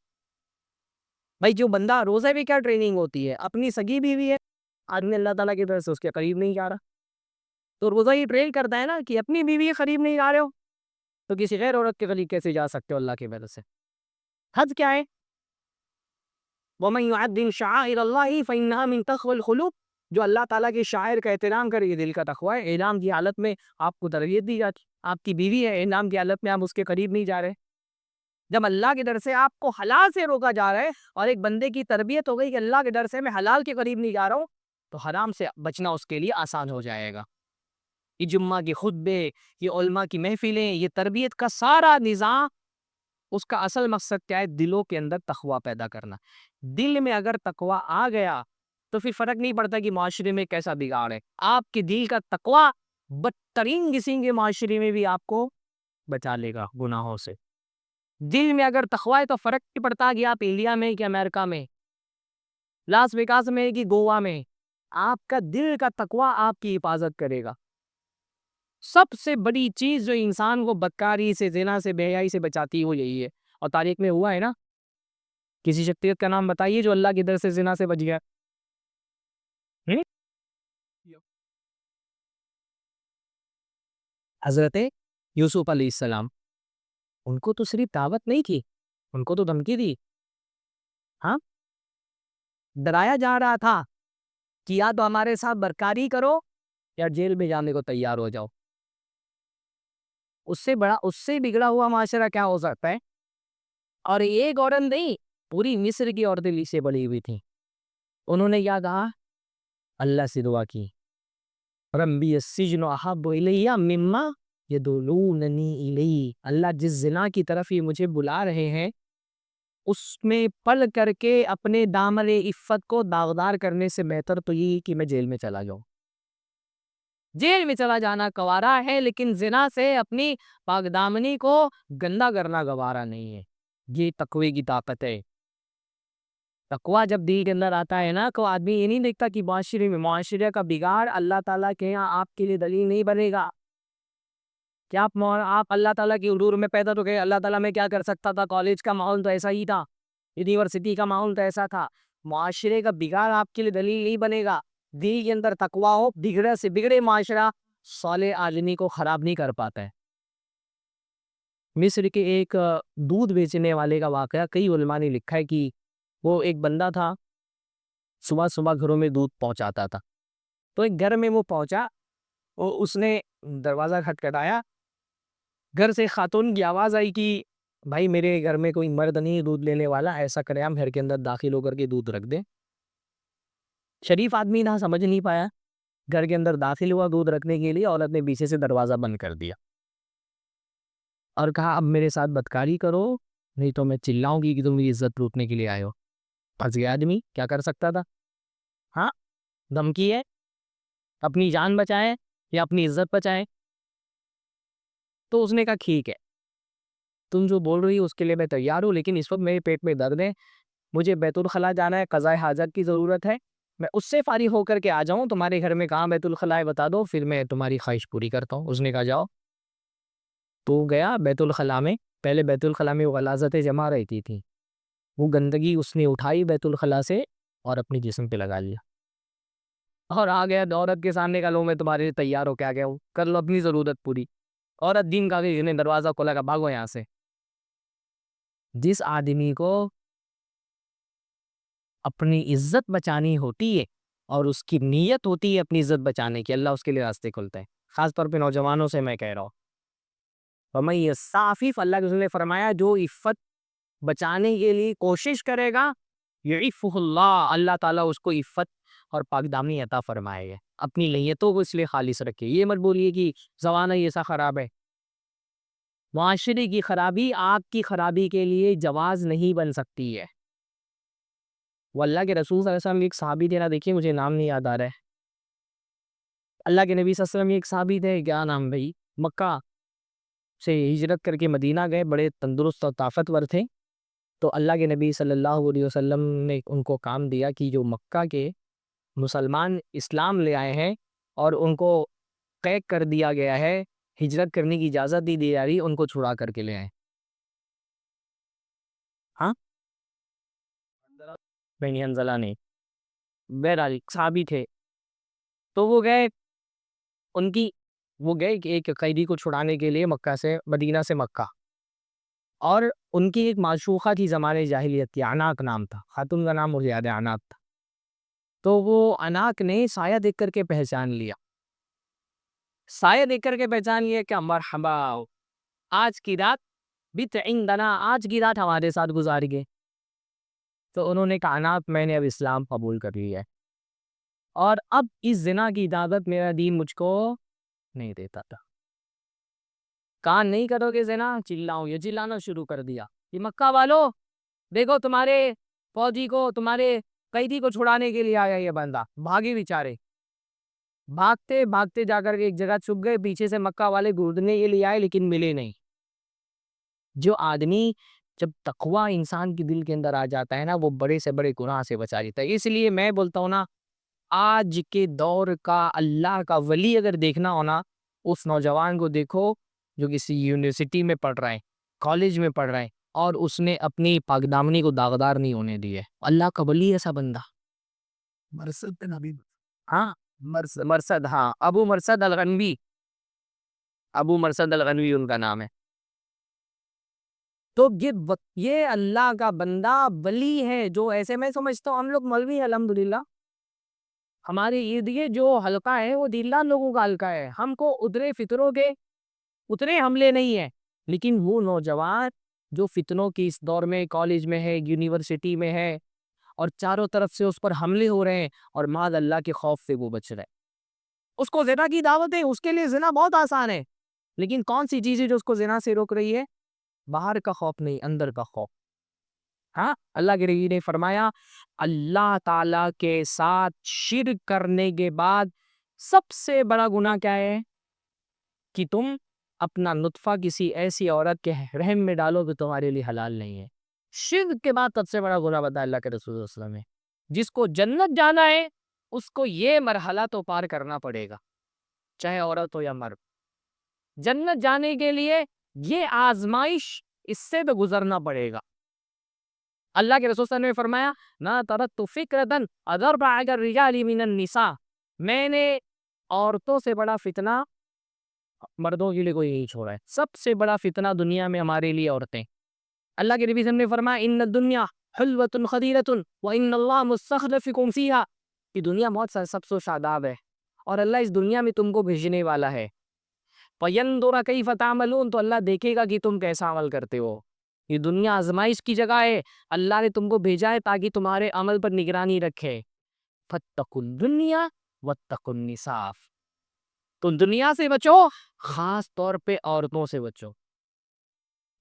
بھائی جو بندہ روزے میں کیا ٹریننگ ہوتی ہے؟ اپنی سگی بیوی ہے، آدمی اللہ تعالیٰ کی طرف سے اس کے قریب نہیں جا رہا، تو روزہ یہ ٹرین کرتا ہے نا کہ اپنی بیوی کے قریب نہیں جا رہے ہو تو کسی غیر عورت کے قریب کیسے جا سکتے ہو اللہ کی مدد سے؟ حد کیا ہے؟ وَمَن يُعَظِّمْ شَعَائِرَ اللَّهِ فَإِنَّهَا مِن تَقْوَى الْقُلُوبِ. جو اللہ تعالیٰ کے شاعر کا احترام کرے یہ دل کا تقوی ہے. اعلام کی حالت میں آپ کو تربیت دی جاتی، آپ کی بیوی ہے، اعلام کی حالت میں آپ اس کے قریب نہیں جا رہے. جب اللہ کے در سے آپ کو حلال سے روکا جا رہا ہے اور ایک بندے کی تربیت ہو گئی کہ اللہ کے در سے میں حلال کے قریب نہیں جا رہا ہوں، تو حرام سے بچنا اس کے لیے آسان ہو جائے گا. یہ جمعہ کی خطبے، یہ علماء کی محفلیں، یہ تربیت کا سارا نظام، اس کا اصل مقصد کیا ہے؟ دلوں کے اندر تقوی پیدا کرنا. دل میں اگر تقوی آ گیا تو پھر فرق نہیں پڑتا کہ معاشرے میں کیسا بگاڑ ہے. آپ کے دل کا تقوی بدترین قسم کے معاشرے میں بھی آپ کو بچا لے گا گناہوں سے. دل میں اگر تقوی ہے تو فرق نہیں پڑتا کہ آپ انڈیا میں کہ امریکہ میں، لاس ویگاس میں کہ گوا میں، آپ کا دل کا تقوی آپ کی حفاظت کرے گا. سب سے بڑی چیز جو انسان کو بدکاری سے، زنا سے، بے حیائی سے بچاتی ہے وہ یہی ہے. اور تاریخ میں ہوا ہے نا، کسی شخصیت کا نام بتائیے جو اللہ کی در سے زنا سے بچ گیا. حضرت یوسف علیہ السلام. ان کو تو صرف دعوت نہیں کی، ان کو تو دھمکی دی. ہاں، ڈرایا جا رہا تھا کہ یا تو ہمارے ساتھ برکاری کرو یا جیل میں جانے کو تیار ہو جاؤ. اس سے بگڑا ہوا معاشرہ کیا ہو سکتا ہے؟ اور ایک عورت نہیں، پوری مصر کی عورتیں سے بڑی ہوئی تھیں. انہوں نے کیا کہا؟ اللہ سے دعا کی، ربی السجن احب الی مما یدعوننی الیہ. اللہ جس زنا کی طرف یہ مجھے بلا رہے ہیں اس میں پل کر کے اپنے دامن عفت کو داغدار کرنے سے بہتر تو یہ کہ میں جیل میں چلا جاؤں. جیل میں چلا جانا گوارا ہے، لیکن زنا سے اپنی پاک دامنی کو گندا کرنا گوارا نہیں ہے. یہ تقوی کی طاقت ہے. تقوی جب دل کے اندر آتا ہے نا تو آدمی یہ نہیں دیکھتا کہ معاشرے کا بگاڑ اللہ تعالیٰ کے یہاں آپ کے لیے دلیل نہیں بنے گا. کیا آپ اللہ تعالیٰ کی حضور میں پیدا تو گئے، اللہ تعالیٰ میں کیا کر سکتا تھا؟ کالج کا ماحول تو ایسا ہی تھا، یونیورسٹی کا ماحول تو ایسا تھا. معاشرے کا بگاڑ آپ کے لیے دلیل نہیں بنے گا. دل کے اندر تقوی ہو، بگڑے سے بگڑے معاشرہ صالح آدمی کو خراب نہیں کر پاتا ہے. مصر کے ایک دودھ بیچنے والے کا واقعہ کئی علماء نے لکھا ہے کہ وہ ایک بندہ تھا، صبح صبح گھروں میں دودھ پہنچاتا تھا. تو ایک گھر میں وہ پہنچا اور اس نے دروازہ کھٹکھٹایا. گھر سے خاتون کی آواز آئی کہ بھائی میرے گھر میں کوئی مرد نہیں دودھ لینے والا، ایسا کریں ہم گھر کے اندر داخل ہو کر کے دودھ رکھ دیں. شریف آدمی تھا، سمجھ نہیں پایا. گھر کے اندر داخل ہوا دودھ رکھنے کے لیے، عورت نے پیچھے سے دروازہ بند کر دیا اور کہا اب میرے ساتھ بدکاری کرو نہیں تو میں چلاؤں گی کہ تم میری عزت لوٹنے کے لیے آئے ہو. پھنس گیا آدمی، کیا کر سکتا تھا؟ ہاں، دھمکی ہے، اپنی جان بچائے یا اپنی عزت بچائے. تو اس نے کہا ٹھیک ہے، تم جو بول رہی ہو اس کے لیے میں تیار ہوں، لیکن اس وقت میرے پیٹ میں درد ہے، مجھے بیت الخلاء جانا ہے، قضاء حاجت کی ضرورت ہے. میں اس سے فارغ ہو کر کے آ جاؤں، تمہارے گھر میں کہاں بیت الخلاء ہے بتا دو، پھر میں تمہاری خواہش پوری کرتا ہوں. اس نے کہا جاؤ. تو گیا بیت الخلاء میں. پہلے بیت الخلاء میں وہ غلاظتیں جمع رہتی تھیں، وہ گندگی اس نے اٹھائی بیت الخلاء سے اور اپنی جسم پہ لگا لیا اور آ گیا عورت کے سامنے کا، لو میں تمہارے لیے تیار ہو کے آ گیا ہوں، کر لو اپنی ضرورت پوری. عورت دین کا کہ نے دروازہ کھولا، کا بھاگو یہاں سے. جس آدمی کو اپنی عزت بچانی ہوتی ہے اور اس کی نیت ہوتی ہے اپنی عزت بچانے کی، اللہ اس کے لیے راستے کھلتا ہے. خاص طور پہ نوجوانوں سے میں کہہ رہا ہوں، وَمَن يَسْتَعْفِفْ، اللہ کے رسول نے فرمایا جو عفت بچانے کے لیے کوشش کرے گا یعفہ اللہ، اللہ تعالیٰ اس کو عفت اور پاک دامنی عطا فرمائے گا، اپنی نیتوں کو اس لیے خالص رکھے. یہ مت بولیے کہ زمانہ ایسا خراب ہے. معاشرے کی خرابی آپ کی خرابی کے لیے جواز نہیں بن سکتی ہے. وہ اللہ کے رسول صلی اللہ علیہ وسلم ایک صحابی تھے نا، دیکھیے مجھے نام نہیں یاد آ رہا ہے. اللہ کے نبی صلی اللہ علیہ وسلم ایک صحابی تھے، کیا نام بھائی، مکہ سے ہجرت کر کے مدینہ گئے، بڑے تندرست اور طاقتور تھے. تو اللہ کے نبی صلی اللہ علیہ وسلم نے ان کو کام دیا کہ جو مکہ کے مسلمان اسلام لے آئے ہیں اور ان کو قید کر دیا گیا ہے، ہجرت کرنے کی اجازت دی جا رہی، ان کو چھڑا کر کے لے آئے. ہاں بنی حنظلہ نے، بہرحال صحابی تھے. تو وہ گئے، ان کی وہ گئے کہ ایک قیدی کو چھڑانے کے لیے مکہ سے، مدینہ سے مکہ. اور ان کی ایک معشوقہ تھی زمانے جاہلیت کی، عناق نام تھا، خاتون کا نام مجھے یاد ہے، عناق تھا. تو وہ عناق نے سایہ دیکھ کر کے پہچان لیا، سایہ دیکھ کر کے پہچان لیا کہ مرحبا، آج کی رات بت عندنا، آج کی رات ہمارے ساتھ گزار گئے. تو انہوں نے کہا عناق میں نے اب اسلام قبول کر لیا ہے، اور اب اس زنا کی اجازت میرا دین مجھ کو نہیں دیتا تھا. کان نہیں کرو گے زنا، چلاؤں، یہ چلانا شروع کر دیا کہ مکہ والو دیکھو تمہارے فوجی کو، تمہارے قیدی کو چھڑانے کے لیے آیا یہ بندہ. بھاگے بیچارے، بھاگتے بھاگتے جا کر کے ایک جگہ چھپ گئے، پیچھے سے مکہ والے ڈھونڈنے کے لیے آئے لیکن ملے نہیں. جو آدمی جب تقوی انسان کی دل کے اندر آ جاتا ہے نا، وہ بڑے سے بڑے گناہ سے بچا لیتا ہے. اس لیے میں بولتا ہوں نا، آج کے دور کا اللہ کا ولی اگر دیکھنا ہونا، اس نوجوان کو دیکھو جو کسی یونیورسٹی میں پڑھ رہا ہے، کالج میں پڑھ رہا ہے، اور اس نے اپنی پاک دامنی کو داغدار نہیں ہونے دی ہے. اللہ کا ولی ایسا بندہ. مرثد نبی، ہاں مرثد، ہاں ابو مرثد الغنوی، ابو مرثد الغنوی ان کا نام ہے. تو یہ اللہ کا بندہ ولی ہے. جو ایسے میں سمجھتا ہوں ہم لوگ مولوی ہیں الحمدللہ، ہمارے ارد گرد جو حلقہ ہے وہ دیندار لوگوں کا حلقہ ہے. ہم کو ادھرے فطروں کے اتنے حملے نہیں ہیں، لیکن وہ نوجوان جو فتنوں کی اس دور میں کالج میں ہے، یونیورسٹی میں ہے، اور چاروں طرف سے اس پر حملے ہو رہے ہیں، اور معاذ اللہ کے خوف سے وہ بچ رہے. اس کو زنا کی دعوت ہے، اس کے لیے زنا بہت آسان ہے، لیکن کون سی چیز ہے جو اس کو زنا سے روک رہی ہے؟ باہر کا خوف نہیں، اندر کا خوف. ہاں اللہ کے نبی نے فرمایا، اللہ تعالیٰ کے ساتھ شرک کرنے کے بعد سب سے بڑا گناہ کیا ہے؟ کہ تم اپنا نطفہ کسی ایسی عورت کے رحم میں ڈالو کہ تمہارے لیے حلال نہیں ہے. شرک کے بعد سب سے بڑا گناہ بتایا اللہ کے رسول صلی اللہ علیہ وسلم نے. جس کو جنت جانا ہے اس کو یہ مرحلہ تو پار کرنا پڑے گا، چاہے عورت ہو یا مرد. جنت جانے کے لیے یہ آزمائش، اس سے تو گزرنا پڑے گا. اللہ کے رسول صلی اللہ علیہ وسلم نے فرمایا، نہ ترکت فکرتن اضر علی الرجال من النساء، میں نے عورتوں سے بڑا فتنہ مردوں کے لیے کوئی نہیں چھوڑا ہے. سب سے بڑا فتنہ دنیا میں ہمارے لیے عورتیں. اللہ کے نبی صلی اللہ علیہ وسلم نے فرمایا، ان الدنیا حلوۃ خدیرۃ وان اللہ مستخلفکم فیہا، کہ دنیا بہت سبز و شاداب ہے اور اللہ اس دنیا میں تم کو بھیجنے والا ہے. فینظر کیف تعملون، تو اللہ دیکھے گا کہ تم کیسا عمل کرتے ہو. یہ دنیا آزمائش کی جگہ ہے، اللہ نے تم کو بھیجا ہے تاکہ تمہارے عمل پر نگرانی رکھے. فاتقوا الدنیا واتقوا النساء، تو دنیا سے بچو، خاص طور پہ عورتوں سے بچو.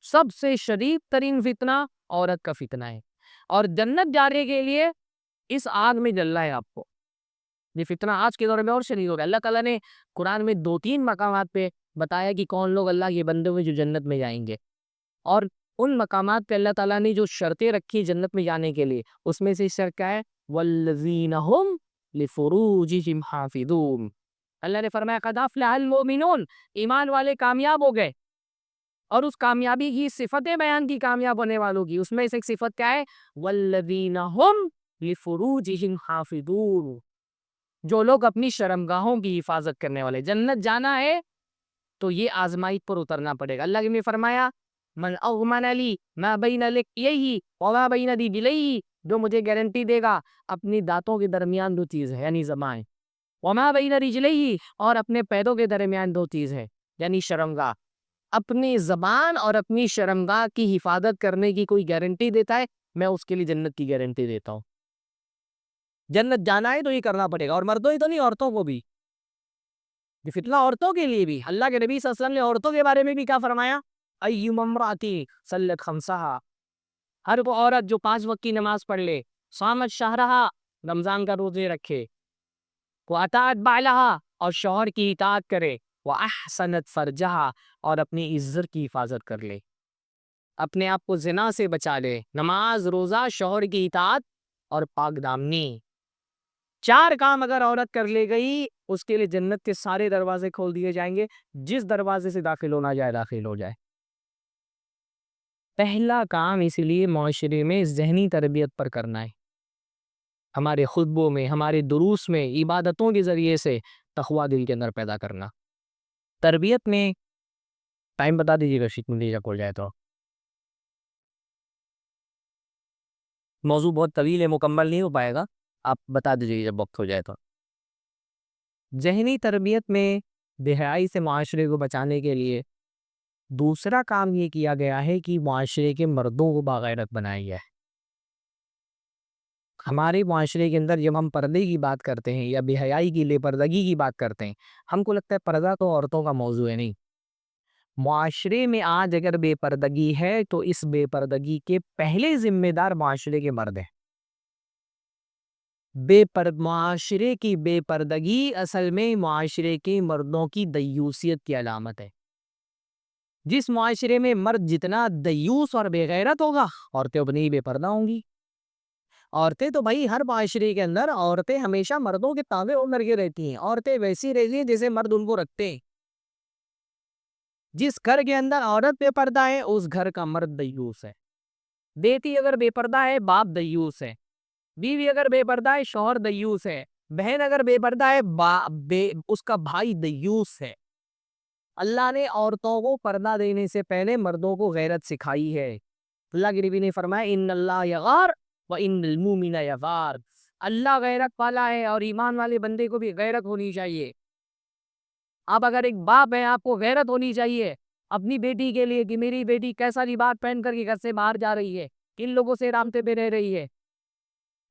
سب سے شدید ترین فتنہ عورت کا فتنہ ہے، اور جنت جانے کے لیے اس آگ میں جلنا ہے آپ کو. یہ فتنہ آج کے دور میں اور شدید ہو گیا. اللہ تعالیٰ نے قرآن میں 2-3 مقامات پہ بتایا کہ کون لوگ اللہ کے بندے ہوئے جو جنت میں جائیں گے، اور ان مقامات پہ اللہ تعالیٰ نے جو شرطیں رکھی جنت میں جانے کے لیے، اس میں سے شرط کیا ہے؟ والذین ہم لفروجہم حافظون. اللہ نے فرمایا قد افلح المؤمنون، ایمان والے کامیاب ہو گئے. اور اس کامیابی کی صفتیں بیان کی کامیاب ہونے والوں کی، اس میں سے ایک صفت کیا ہے؟ والذین ہم لفروجہم حافظون، جو لوگ اپنی شرمگاہوں کی حفاظت کرنے والے. جنت جانا ہے تو یہ آزمائش پر اترنا پڑے گا. اللہ نے فرمایا، من اغمن لی ما بین لحییہ وما بین رجلیہ، جو مجھے گارنٹی دے گا اپنی دانتوں کے درمیان 2 چیز ہے یعنی زبان، وما بین رجلیہ، اور اپنے پیروں کے درمیان 2 چیز ہے یعنی شرمگاہ. اپنی زبان اور اپنی شرمگاہ کی حفاظت کرنے کی کوئی گارنٹی دیتا ہے؟ میں اس کے لیے جنت کی گارنٹی دیتا ہوں. جنت جانا ہے تو یہ کرنا پڑے گا، اور مردوں ہی تو نہیں، عورتوں کو بھی. یہ فتنہ عورتوں کے لیے بھی. اللہ کے نبی صلی اللہ علیہ وسلم نے عورتوں کے بارے میں بھی کیا فرمایا؟ ایما امرأتی صلت خمسہا، ہر وہ عورت جو 5 وقت کی نماز پڑھ لے، صامت شہرہا، رمضان کا روزے رکھے، وَأَطَاعَتْ بَعْلَهَا، اور شوہر کی اطاعت کرے، وَأَحْسَنَتْ فَرْجَهَا، اور اپنی عزت کی حفاظت کر لے، اپنے آپ کو زنا سے بچا لے. نماز، روزہ، شوہر کی اطاعت اور پاک دامنی، 4 کام اگر عورت کر لے گئی، اس کے لیے جنت کے سارے دروازے کھول دیے جائیں گے. جس دروازے سے داخل ہونا جائے داخل ہو جائے. پہلا کام اس لیے معاشرے میں ذہنی تربیت پر کرنا ہے. ہمارے خطبوں میں، ہمارے دروس میں، عبادتوں کے ذریعے سے تقویٰ دل کے اندر پیدا کرنا. تربیت میں ٹائم بتا دیجیے گا، شیٹ میں دیجیے کھول جائے تو. موضوع بہت طویل ہے، مکمل نہیں ہو پائے گا، آپ بتا دیجیے جب وقت ہو جائے تو. ذہنی تربیت میں بے حیائی سے معاشرے کو بچانے کے لیے دوسرا کام یہ کیا گیا ہے کہ معاشرے کے مردوں کو باغیرت بنایا گیا ہے. ہمارے معاشرے کے اندر جب ہم پردے کی بات کرتے ہیں یا بے حیائی کی، بے پردگی کی بات کرتے ہیں، ہم کو لگتا ہے پردہ تو عورتوں کا موضوع ہے. نہیں، معاشرے میں آج اگر بے پردگی ہے تو اس بے پردگی کے پہلے ذمہ دار معاشرے کے مرد ہیں. معاشرے کی بے پردگی اصل میں معاشرے کے مردوں کی دیوسیت کی علامت ہے. جس معاشرے میں مرد جتنا دیوس اور بے غیرت ہوگا، عورتیں اتنی ہی بے پردہ ہوں گی. عورتیں تو بھائی ہر معاشرے کے اندر عورتیں ہمیشہ مردوں کے تابع ہو کر کے رہتی ہیں. عورتیں ویسی رہتی ہیں جیسے مرد ان کو رکھتے ہیں. جس گھر کے اندر عورت بے پردہ ہے اس گھر کا مرد دیوس ہے. بیٹی اگر بے پردہ ہے باپ دیوس ہے. بیوی اگر بے پردہ ہے شوہر دیوس ہے. بہن اگر بے پردہ ہے اس کا بھائی دیوس ہے. اللہ نے عورتوں کو پردہ دینے سے پہلے مردوں کو غیرت سکھائی ہے. اللہ کے نبی نے فرمایا ان اللہ یغار وان المؤمن یغار، اللہ غیرت والا ہے اور ایمان والے بندے کو بھی غیرت ہونی چاہیے. آپ اگر ایک باپ ہیں، آپ کو غیرت ہونی چاہیے اپنی بیٹی کے لیے کہ میری بیٹی کیسا لباس پہن کر کے گھر سے باہر جا رہی ہے، کن لوگوں سے رابطے پہ رہ رہی ہے.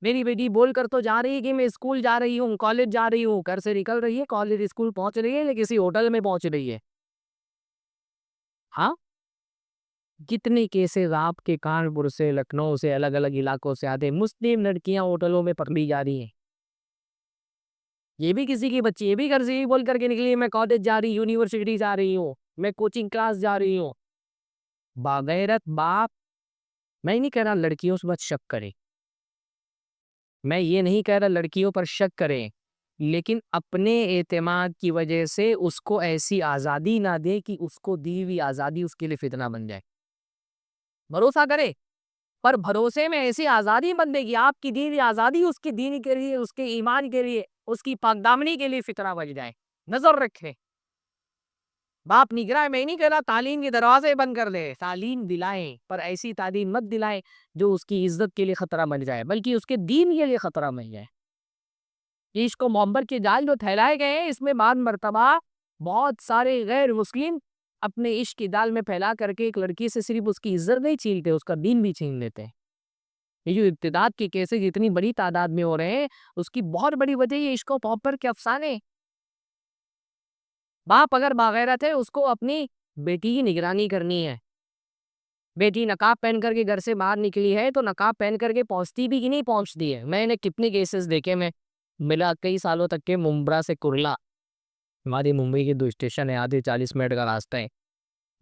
میری بیٹی بول کر تو جا رہی ہے کہ میں اسکول جا رہی ہوں، کالج جا رہی ہوں. گھر سے نکل رہی ہے، کالج اسکول پہنچ رہی ہے یا کسی ہوٹل میں پہنچ رہی ہے. ہاں، کتنے کیسز آپ کے کانپور سے، لکھنؤ سے، الگ الگ علاقوں سے آتے. مسلم لڑکیاں ہوٹلوں میں پکڑی جا رہی ہیں. یہ بھی کسی کی بچی، یہ بھی گھر سے ہی بول کر کے نکلی میں کالج جا رہی، یونیورسٹی جا رہی ہوں، میں کوچنگ کلاس جا رہی ہوں. باغیرت باپ. میں نہیں کہہ رہا لڑکیوں سے بس شک کرے، میں یہ نہیں کہہ رہا لڑکیوں پر شک کریں، لیکن اپنے اعتماد کی وجہ سے اس کو ایسی آزادی نہ دے کہ اس کو دی ہوئی آزادی اس کے لیے فتنہ بن جائے. بھروسہ کرے پر بھروسے میں ایسی آزادی بن دے گی آپ کی دی ہوئی آزادی اس کی دین کے لیے، اس کے ایمان کے لیے، اس کی پاک دامنی کے لیے فتنہ بن جائے. نظر رکھے. باپ نگراں ہے، میں نہیں کہہ رہا تعلیم کے دروازے بند کر دے، تعلیم دلائیں پر ایسی تعلیم مت دلائیں جو اس کی عزت کے لیے خطرہ بن جائے، بلکہ اس کے دین کے لیے خطرہ بن جائے. یہ عشق و محبت کے جال جو پھیلائے گئے ہیں، اس میں بعض مرتبہ بہت سارے غیر مسلم اپنے عشق کی جال میں پھیلا کر کے ایک لڑکی سے صرف اس کی عزت نہیں چھینتے، اس کا دین بھی چھین لیتے ہیں. یہ جو ارتداد کے کیسز اتنی بڑی تعداد میں ہو رہے ہیں، اس کی بہت بڑی وجہ یہ عشق و محبت کے افسانے. باپ اگر باغیرت ہے اس کو اپنی بیٹی کی نگرانی کرنی ہے. بیٹی نقاب پہن کر کے گھر سے باہر نکلی ہے تو نقاب پہن کر کے پہنچتی بھی کہ نہیں پہنچتی ہے. میں نے کتنے کیسز دیکھے، میں ملا کئی سالوں تک کے ممبرا سے کرلا، ہماری ممبئی کے 2 اسٹیشن ہیں، آدھے 40 منٹ کا راستہ ہے.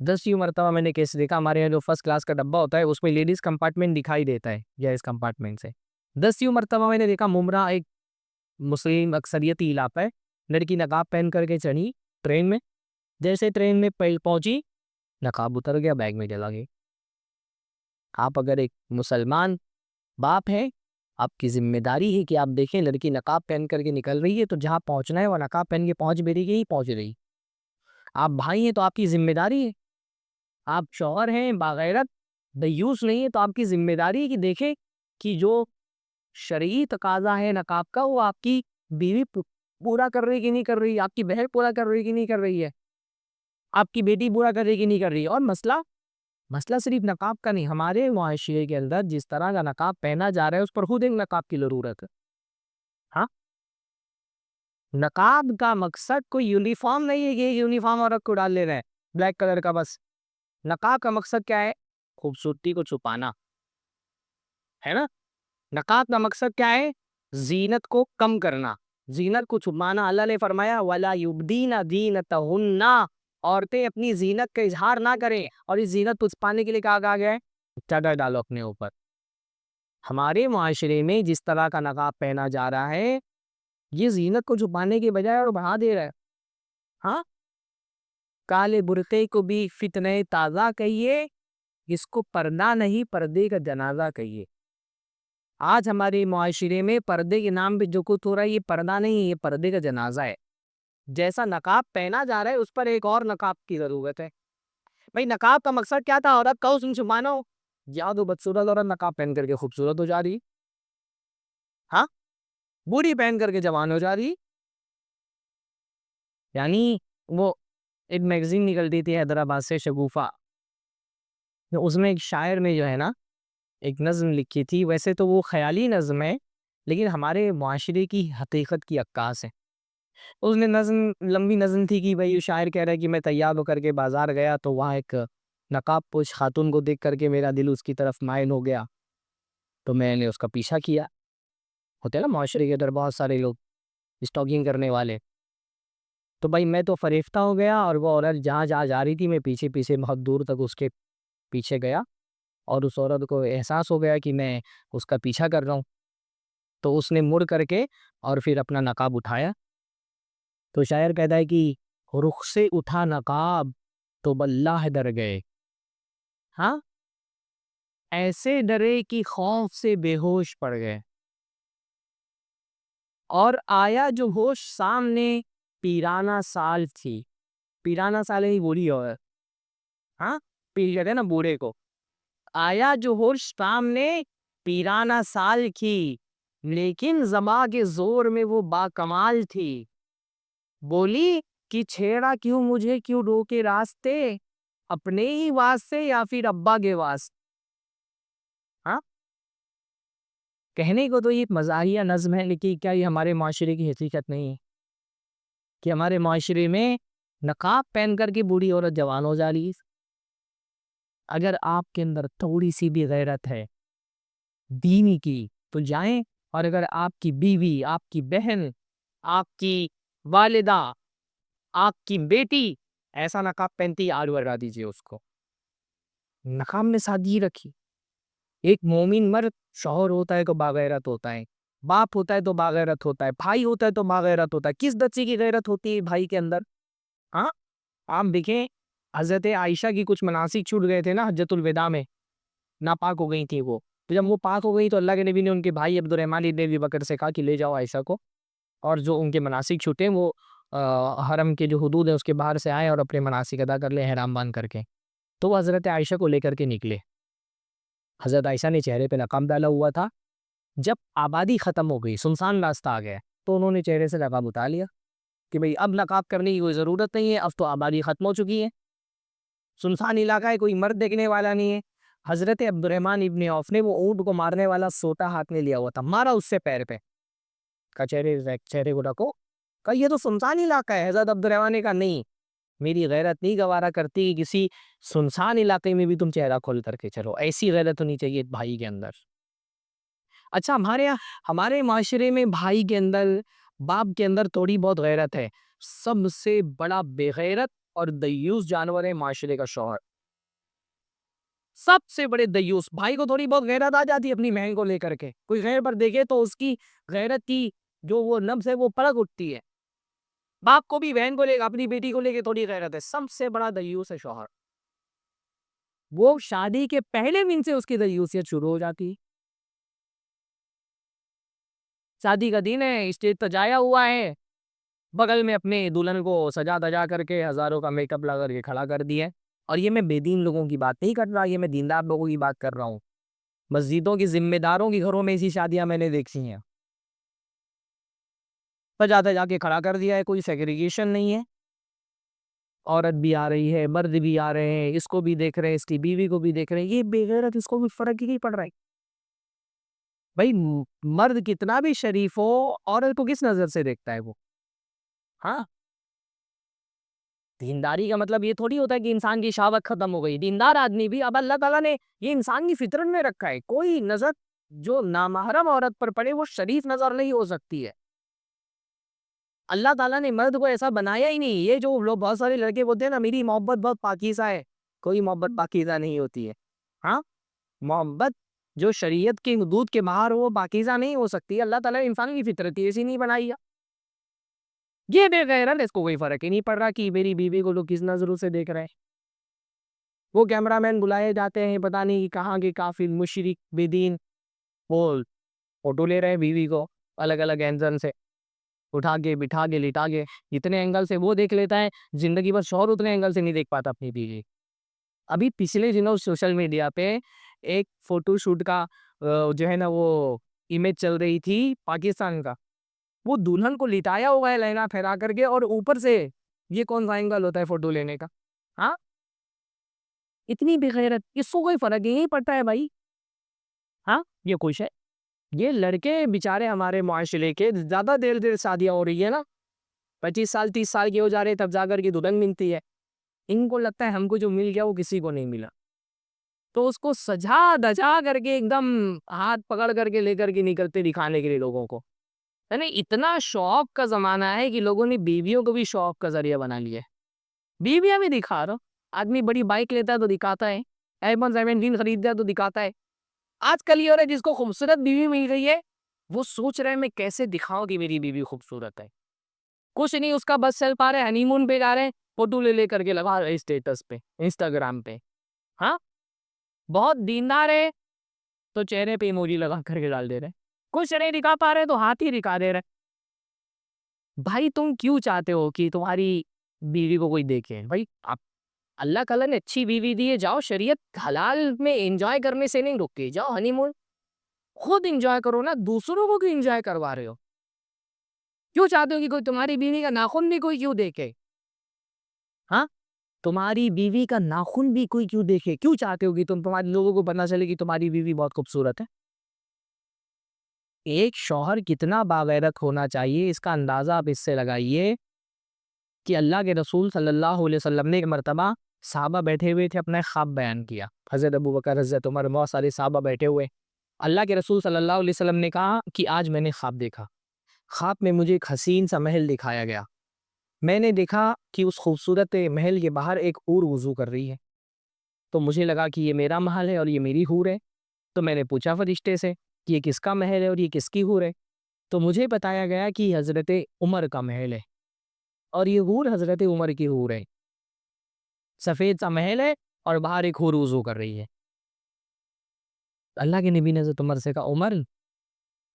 10 مرتبہ میں نے کیس دیکھا. ہمارے یہاں جو فرسٹ کلاس کا ڈبہ ہوتا ہے اس میں لیڈیز کمپارٹمنٹ دکھائی دیتا ہے یا اس کمپارٹمنٹ سے. 10 مرتبہ میں نے دیکھا ممبرا ایک مسلم اکثریتی علاقہ ہے، لڑکی نقاب پہن کر کے چڑھی ٹرین میں، جیسے ٹرین میں پہنچی نقاب اتر گیا، بیگ میں چلا گیا. آپ اگر ایک مسلمان باپ ہیں، آپ کی ذمہ داری ہے کہ آپ دیکھیں لڑکی نقاب پہن کر کے نکل رہی ہے تو جہاں پہنچنا ہے وہ نقاب پہن کے پہنچ بھی رہی ہے، پہنچ رہی. آپ بھائی ہیں تو آپ کی ذمہ داری ہے. آپ شوہر ہیں باغیرت دیوس نہیں ہے تو آپ کی ذمہ داری ہے کہ دیکھیں کہ جو شرعی تقاضا ہے نقاب کا وہ آپ کی بیوی پورا کر رہی کہ نہیں کر رہی، آپ کی بہن پورا کر رہی کہ نہیں کر رہی ہے، آپ کی بیٹی پورا کر رہی کہ نہیں کر رہی ہے. اور مسئلہ مسئلہ صرف نقاب کا نہیں، ہمارے معاشرے کے اندر جس طرح کا نقاب پہنا جا رہا ہے اس پر خود ایک نقاب کی ضرورت ہے. ہاں، نقاب کا مقصد کوئی یونیفارم نہیں ہے کہ یونیفارم عورت کو ڈال لے رہے ہیں بلیک کلر کا. بس نقاب کا مقصد کیا ہے؟ خوبصورتی کو چھپانا ہے نا. نقاب کا مقصد کیا ہے؟ زینت کو کم کرنا، زینت کو چھپانا. اللہ نے فرمایا وَلَا يُبْدِينَ زِينَتَهُنَّ، عورتیں اپنی زینت کا اظہار نہ کریں. اور اس زینت کو چھپانے کے لیے کہا گیا ہے چادر ڈالو اپنے اوپر. ہمارے معاشرے میں جس طرح کا نقاب پہنا جا رہا ہے یہ زینت کو چھپانے کے بجائے اور بڑھا دے رہا ہے. ہاں، کالے برقعے کو بھی فتنہ تازہ کہیے، اس کو پردہ نہیں پردے کا جنازہ کہیے. آج ہمارے معاشرے میں پردے کے نام پہ جو کچھ ہو رہا ہے یہ پردہ نہیں ہے، یہ پردے کا جنازہ ہے. جیسا نقاب پہنا جا رہا ہے اس پر ایک اور نقاب کی ضرورت ہے. بھئی نقاب کا مقصد کیا تھا؟ عورت کا حسن چھپانا ہو. یا تو بدصورت عورت نقاب پہن کر کے خوبصورت ہو جا رہی، ہاں، بوڑھی پہن کر کے جوان ہو جا رہی. یعنی وہ ایک میگزین نکلتی تھی حیدرآباد سے شگوفہ، اس میں ایک شاعر نے جو ہے نا ایک نظم لکھی تھی. ویسے تو وہ خیالی نظم ہے لیکن ہمارے معاشرے کی حقیقت کی عکاس ہے. اس نے نظم، لمبی نظم تھی کہ بھئی شاعر کہہ رہا ہے کہ میں تیار ہو کر کے بازار گیا تو وہاں ایک نقاب پوش خاتون کو دیکھ کر کے میرا دل اس کی طرف مائل ہو گیا تو میں نے اس کا پیچھا کیا. ہوتے ہیں نا معاشرے کے اندر بہت سارے لوگ اسٹاکنگ کرنے والے. تو بھائی میں تو فریفتہ ہو گیا اور وہ عورت جہاں جہاں جا رہی تھی میں پیچھے پیچھے بہت دور تک اس کے پیچھے گیا اور اس عورت کو احساس ہو گیا کہ میں اس کا پیچھا کر رہا ہوں. تو اس نے مڑ کر کے اور پھر اپنا نقاب اٹھایا. تو شاعر کہتا ہے کہ رخ سے اٹھا نقاب تو باللہ ڈر گئے. ہاں، ایسے ڈرے کہ خوف سے بے ہوش پڑ گئے. اور آیا جو ہوش سامنے پیرانہ سال تھی. پیرانہ سال ہی بوڑھی ہو ہے. ہاں، پیر کہتے ہیں نا بوڑھے کو. آیا جو ہوش سامنے پیرانہ سال کی، لیکن زباں کے زور میں وہ با کمال تھی. بولی کہ چھیڑا کیوں مجھے، کیوں روکے راستے، اپنے ہی واسطے یا پھر ابا کے واسطے. ہاں، کہنے کو تو یہ مزاحیہ نظم ہے لیکن کیا یہ ہمارے معاشرے کی حقیقت نہیں ہے کہ ہمارے معاشرے میں نقاب پہن کر کے بوڑھی عورت جوان ہو جا رہی ہے. اگر آپ کے اندر تھوڑی سی بھی غیرت ہے دینی کی تو جائیں، اور اگر آپ کی بیوی، آپ کی بہن، آپ کی والدہ، آپ کی بیٹی ایسا نقاب پہنتی آج لگا دیجیے اس کو. نقاب میں سادگی رکھی. ایک مومن مرد شوہر ہوتا ہے تو باغیرت ہوتا ہے، باپ ہوتا ہے تو باغیرت ہوتا ہے، بھائی ہوتا ہے تو باغیرت ہوتا ہے. کس بچے کی غیرت ہوتی ہے بھائی کے اندر؟ ہاں، آپ دیکھیں حضرت عائشہ کی کچھ مناسک چھوٹ گئے تھے نا حجۃ الوداع میں، ناپاک ہو گئی تھی وہ. تو جب وہ پاک ہو گئی تو اللہ کے نبی نے ان کے بھائی عبد الرحمن ابن ابی بکر سے کہا کہ لے جاؤ عائشہ کو، اور جو ان کے مناسک چھوٹے وہ حرم کے جو حدود ہیں اس کے باہر سے آئے اور اپنے مناسک ادا کر لیں احرام باندھ کر کے. تو وہ حضرت عائشہ کو لے کر کے نکلے. حضرت عائشہ نے چہرے پہ نقاب ڈالا ہوا تھا. جب آبادی ختم ہو گئی، سنسان راستہ آ گیا، تو انہوں نے چہرے سے نقاب اتار لیا کہ بھئی اب نقاب کرنے کی کوئی ضرورت نہیں ہے، اب تو آبادی ختم ہو چکی ہے، سنسان علاقہ ہے، کوئی مرد دیکھنے والا نہیں ہے. حضرت عبد الرحمن ابن عوف نے وہ اونٹ کو مارنے والا سوٹا ہاتھ میں لیا ہوا تھا، مارا اس سے پیر پہ، کہا چہرے کو ڈھکو. کہا یہ تو سنسان علاقہ ہے. حضرت عبد الرحمن نے کہا نہیں، میری غیرت نہیں گوارا کرتی کہ کسی سنسان علاقے میں بھی تم چہرہ کھول کر کے چلو. ایسی غیرت ہونی چاہیے بھائی کے اندر. اچھا، ہمارے معاشرے میں بھائی کے اندر، باپ کے اندر تھوڑی بہت غیرت ہے. سب سے بڑا بے غیرت اور دیوس جانور ہے معاشرے کا شوہر. سب سے بڑے دیوس. بھائی کو تھوڑی بہت غیرت آ جاتی ہے اپنی بہن کو لے کر کے، کوئی غیر پر دیکھے تو اس کی غیرت کی جو وہ نفس ہے وہ پڑک اٹھتی ہے. باپ کو بھی بہن کو لے، اپنی بیٹی کو لے کے تھوڑی غیرت ہے. سب سے بڑا دیوس ہے شوہر. وہ شادی کے پہلے دن سے اس کی دیوسیت شروع ہو جاتی ہے. شادی کا دن ہے، اسٹیج سجایا ہوا ہے، بغل میں اپنے دلہن کو سجا دجا کر کے ہزاروں کا میک اپ لگا کر کے کھڑا کر دیا ہے. اور یہ میں بے دین لوگوں کی بات نہیں کر رہا، یہ میں دیندار لوگوں کی بات کر رہا ہوں. مسجدوں کی ذمہ داروں کی گھروں میں ایسی شادیاں میں نے دیکھی ہیں. سجا دجا کے کھڑا کر دیا ہے، کوئی سیگریگیشن نہیں ہے. عورت بھی آ رہی ہے، مرد بھی آ رہے ہیں، اس کو بھی دیکھ رہے ہیں، اس کی بیوی کو بھی دیکھ رہے ہیں، یہ بے غیرت، اس کو بھی فرق ہی نہیں پڑ رہا ہے. بھائی مرد کتنا بھی شریف ہو، عورت کو کس نظر سے دیکھتا ہے وہ؟ ہاں، دینداری کا مطلب یہ تھوڑی ہوتا ہے کہ انسان کی شہوت ختم ہو گئی. دیندار آدمی بھی اب اللہ تعالیٰ نے یہ انسان کی فطرت میں رکھا ہے. کوئی نظر جو نامحرم عورت پر پڑے وہ شریف نظر نہیں ہو سکتی ہے. اللہ تعالیٰ نے مرد کو ایسا بنایا ہی نہیں. یہ جو لوگ بہت سارے لڑکے بولتے ہیں نا میری محبت بہت پاکیزہ ہے، کوئی محبت پاکیزہ نہیں ہوتی ہے. ہاں، محبت جو شریعت کی حدود کے باہر ہو وہ پاکیزہ نہیں ہو سکتی. اللہ تعالیٰ نے انسان کی فطرت ایسی نہیں بنائی ہے. یہ بے غیرت، اس کو کوئی فرق ہی نہیں پڑ رہا کہ میری بیوی کو لوگ کس نظروں سے دیکھ رہے ہیں. وہ کیمرہ مین بلائے جاتے ہیں پتہ نہیں کہاں کے کافر مشرک بے دین، وہ فوٹو لے رہے ہیں بیوی کو الگ الگ اینگل سے، اٹھا کے بٹھا کے لٹا کے. جتنے اینگل سے وہ دیکھ لیتا ہے زندگی بھر شوہر اتنے اینگل سے نہیں دیکھ پاتا اپنی بیوی. ابھی پچھلے دنوں سوشل میڈیا پہ ایک فوٹو شوٹ کا جو ہے نا وہ امیج چل رہی تھی پاکستان کا. وہ دلہن کو لٹایا ہوا ہے لہنگا پھیلا کر کے، اور اوپر سے یہ کون سا اینگل ہوتا ہے فوٹو لینے کا؟ ہاں، اتنی بے غیرت، اس کو کوئی فرق ہی نہیں پڑتا ہے بھائی. ہاں، یہ خوش ہے. یہ لڑکے بیچارے ہمارے معاشرے کے زیادہ دیر دیر شادیاں ہو رہی ہے نا، 25 سال 30 سال کے ہو جا رہے تب جا کر کے دلہن ملتی ہے. ان کو لگتا ہے ہم کو جو مل گیا وہ کسی کو نہیں ملا، تو اس کو سجا دجا کر کے ایک دم ہاتھ پکڑ کر کے لے کر کے نکلتے دکھانے کے لیے لوگوں کو. یعنی اتنا شوق کا زمانہ ہے کہ لوگوں نے بیویوں کو بھی شوق کا ذریعہ بنا لیا ہے. بیویاں بھی دکھا رہا. آدمی بڑی بائک لیتا ہے تو دکھاتا ہے، iPhone 17 خریدتا ہے تو دکھاتا ہے. آج کل یہ ہو رہا ہے جس کو خوبصورت بیوی مل گئی ہے وہ سوچ رہے ہیں میں کیسے دکھاؤں کہ میری بیوی خوبصورت ہے. کچھ نہیں، اس کا بس چل پا رہے، ہنی مون پہ جا رہے ہیں، فوٹو لے لے کر کے لگا رہے اسٹیٹس پہ انسٹاگرام پہ. ہاں، بہت دیندار ہے تو چہرے پہ ایموجی لگا کر کے ڈال دے رہے. کچھ نہیں دکھا پا رہے تو ہاتھ ہی دکھا دے رہے. بھائی تم کیوں چاہتے ہو کہ تمہاری بیوی کو کوئی دیکھے؟ بھائی آپ اللہ تعالیٰ نے اچھی بیوی دی ہے، جاؤ شریعت حلال میں انجوائے کرنے سے نہیں رکے، جاؤ ہنی مون خود انجوائے کرو نا. دوسروں کو کیوں انجوائے کروا رہے ہو؟ کیوں چاہتے ہو کہ کوئی تمہاری بیوی کا ناخن بھی کوئی کیوں دیکھے؟ ہاں، تمہاری بیوی کا ناخن بھی کوئی کیوں دیکھے؟ کیوں چاہتے ہو کہ تمہارے لوگوں کو پتہ چلے کہ تمہاری بیوی بہت خوبصورت ہے؟ ایک شوہر کتنا باغیرت ہونا چاہیے اس کا اندازہ آپ اس سے لگائیے کہ اللہ کے رسول صلی اللہ علیہ وسلم نے ایک مرتبہ صحابہ بیٹھے ہوئے تھے، اپنا خواب بیان کیا. حضرت ابوبکر، حضرت عمر، بہت سارے صحابہ بیٹھے ہوئے. اللہ کے رسول صلی اللہ علیہ وسلم نے کہا کہ آج میں نے خواب دیکھا. خواب میں مجھے ایک حسین سا محل دکھایا گیا. میں نے دیکھا کہ اس خوبصورت محل کے باہر ایک حور وضو کر رہی ہے. تو مجھے لگا کہ یہ میرا محل ہے اور یہ میری حور ہے. تو میں نے پوچھا فرشتے سے کہ یہ کس کا محل ہے اور یہ کس کی حور ہے؟ تو مجھے بتایا گیا کہ حضرت عمر کا محل ہے اور یہ حور حضرت عمر کی حور ہے. سفید سا محل ہے اور باہر ایک حور وضو کر رہی ہے. اللہ کے نبی نے حضرت عمر سے کہا عمر،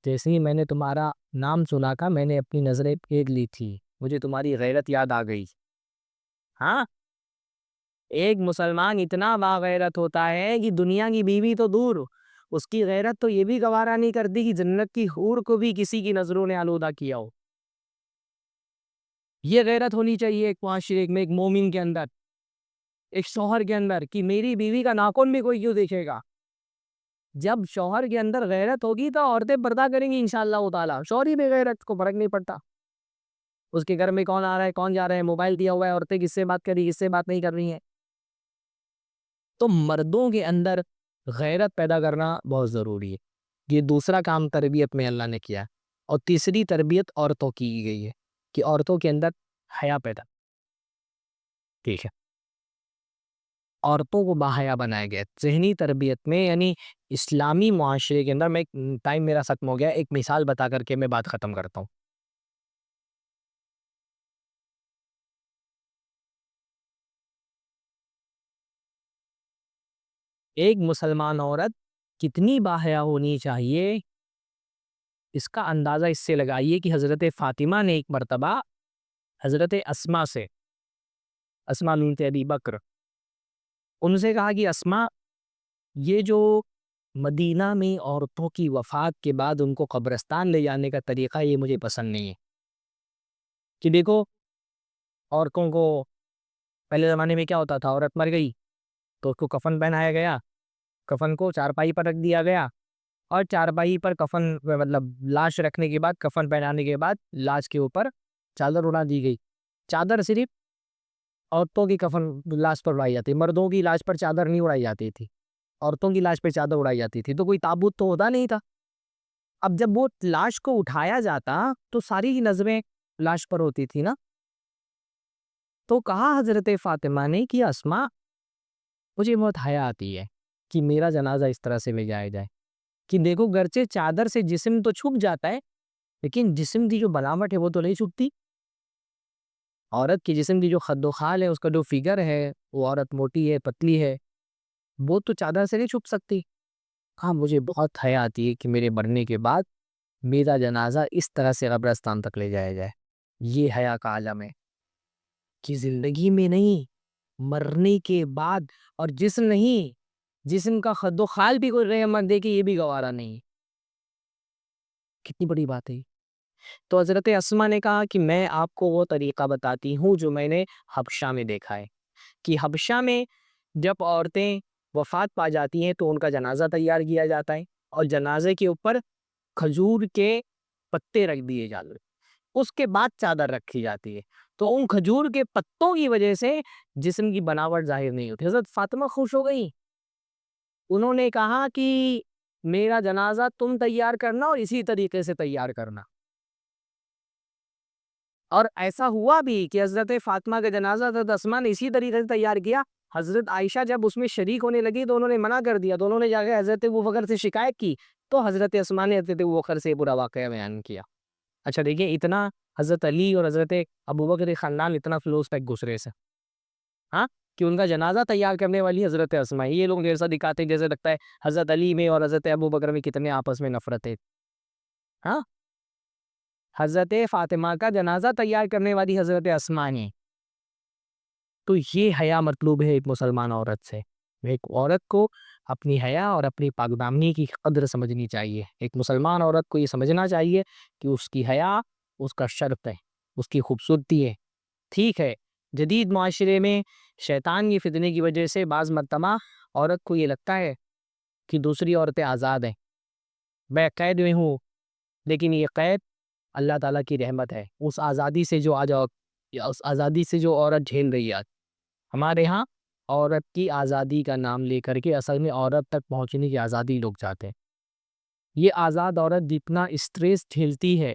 جیسے ہی میں نے تمہارا نام سنا کا میں نے اپنی نظریں پھیر لی تھی، مجھے تمہاری غیرت یاد آ گئی. ہاں، ایک مسلمان اتنا باغیرت ہوتا ہے کہ دنیا کی بیوی تو دور، اس کی غیرت تو یہ بھی گوارا نہیں کرتی کہ جنت کی حور کو بھی کسی کی نظروں نے آلودہ کیا ہو. یہ غیرت ہونی چاہیے ایک معاشرے میں، ایک مومن کے اندر، ایک شوہر کے اندر، کہ میری بیوی کا ناخن بھی کوئی کیوں دیکھے گا. جب شوہر کے اندر غیرت ہوگی تو عورتیں پردہ کریں گی انشاءاللہ تعالی. شوہر ہی بے غیرت کو فرق نہیں پڑتا اس کے گھر میں کون آ رہا ہے کون جا رہا ہے، موبائل دیا ہوا ہے، عورتیں کس سے بات کر رہی کس سے بات نہیں کر رہی ہیں. تو مردوں کے اندر غیرت پیدا کرنا بہت ضروری ہے. یہ دوسرا کام تربیت میں اللہ نے کیا. اور تیسری تربیت عورتوں کی گئی ہے کہ عورتوں کے اندر حیا پیدا. ٹھیک ہے، عورتوں کو باحیا بنایا گیا ذہنی تربیت میں. یعنی اسلامی معاشرے کے اندر میں ٹائم میرا ختم ہو گیا، ایک مثال بتا کر کے میں بات ختم کرتا ہوں. ایک مسلمان عورت کتنی باحیا ہونی چاہیے اس کا اندازہ اس سے لگائیے کہ حضرت فاطمہ نے ایک مرتبہ حضرت اسماء سے، اسماء بنت ابی بکر، ان سے کہا کہ اسماء، یہ جو مدینہ میں عورتوں کی وفات کے بعد ان کو قبرستان لے جانے کا طریقہ یہ مجھے پسند نہیں ہے. کہ دیکھو عورتوں کو پہلے زمانے میں کیا ہوتا تھا، عورت مر گئی تو اس کو کفن پہنایا گیا، کفن کو چارپائی پر رکھ دیا گیا، اور چارپائی پر کفن مطلب لاش رکھنے کے بعد، کفن پہنانے کے بعد لاش کے اوپر چادر اڑا دی گئی. چادر صرف عورتوں کی کفن لاش پر اڑائی جاتی، مردوں کی لاش پر چادر نہیں اڑائی جاتی تھی، عورتوں کی لاش پہ چادر اڑائی جاتی تھی. تو کوئی تابوت تو ہوتا نہیں تھا. اب جب وہ لاش کو اٹھایا جاتا تو ساری نظریں لاش پر ہوتی تھی نا. تو کہا حضرت فاطمہ نے کہ اسماء، مجھے بہت حیا آتی ہے کہ میرا جنازہ اس طرح سے لے جایا جائے کہ دیکھو گرچہ چادر سے جسم تو چھپ جاتا ہے لیکن جسم کی جو بناوٹ ہے وہ تو نہیں چھپتی. عورت کی جسم کی جو خد و خال ہے، اس کا جو فگر ہے، وہ عورت موٹی ہے، پتلی ہے، وہ تو چادر سے نہیں چھپ سکتی. ہاں، مجھے بہت حیا آتی ہے کہ میرے مرنے کے بعد میرا جنازہ اس طرح سے قبرستان تک لے جایا جائے. یہ حیا کا عالم ہے کہ زندگی میں نہیں، مرنے کے بعد. اور جسم نہیں، جسم کا خد و خال بھی کوئی رحمت دے کے یہ بھی گوارا نہیں. کتنی بڑی بات ہے. تو حضرت اسماء نے کہا کہ میں آپ کو وہ طریقہ بتاتی ہوں جو میں نے حبشہ میں دیکھا ہے، کہ حبشہ میں جب عورتیں وفات پا جاتی ہیں تو ان کا جنازہ تیار کیا جاتا ہے، اور جنازے کے اوپر کھجور کے پتے رکھ دیے جاتے ہیں، اس کے بعد چادر رکھی جاتی ہے. تو ان کھجور کے پتوں کی وجہ سے جسم کی بناوٹ ظاہر نہیں ہوتی. حضرت فاطمہ خوش ہو گئی. انہوں نے کہا کہ میرا جنازہ تم تیار کرنا اور اسی طریقے سے تیار کرنا. اور ایسا ہوا بھی کہ حضرت فاطمہ کا جنازہ حضرت اسماء نے اسی طریقے سے تیار کیا. حضرت عائشہ جب اس میں شریک ہونے لگی تو انہوں نے منع کر دیا، تو انہوں نے جا کے حضرت ابوبکر سے شکایت کی. تو حضرت اسماء نے حضرت ابوبکر سے برا واقعہ بیان کیا. اچھا دیکھیں، اتنا حضرت علی اور حضرت ابوبکر کے خاندان اتنا فلوس تک گزرے سے، ہاں، کہ ان کا جنازہ تیار کرنے والی حضرت اسماء. یہ لوگ جیسا دکھاتے ہیں جیسے لگتا ہے حضرت علی میں اور حضرت ابوبکر میں کتنے آپس میں نفرت ہے. ہاں، حضرت فاطمہ کا جنازہ تیار کرنے والی حضرت اسماء نے. تو یہ حیا مطلوب ہے ایک مسلمان عورت سے. ایک عورت کو اپنی حیا اور اپنی پاک دامنی کی قدر سمجھنی چاہیے. ایک مسلمان عورت کو یہ سمجھنا چاہیے کہ اس کی حیا اس کا شرف ہے، اس کی خوبصورتی ہے. ٹھیک ہے، جدید معاشرے میں شیطان کی فتنے کی وجہ سے بعض مرتبہ عورت کو یہ لگتا ہے کہ دوسری عورتیں آزاد ہیں، میں قید میں ہوں. لیکن یہ قید اللہ تعالیٰ کی رحمت ہے. اس آزادی سے جو اس آزادی سے جو عورت جھیل رہی ہے. ہمارے ہاں عورت کی آزادی کا نام لے کر کے اصل میں عورت تک پہنچنے کی آزادی لوگ چاہتے ہیں. یہ آزاد عورت جتنا اسٹریس جھیلتی ہے،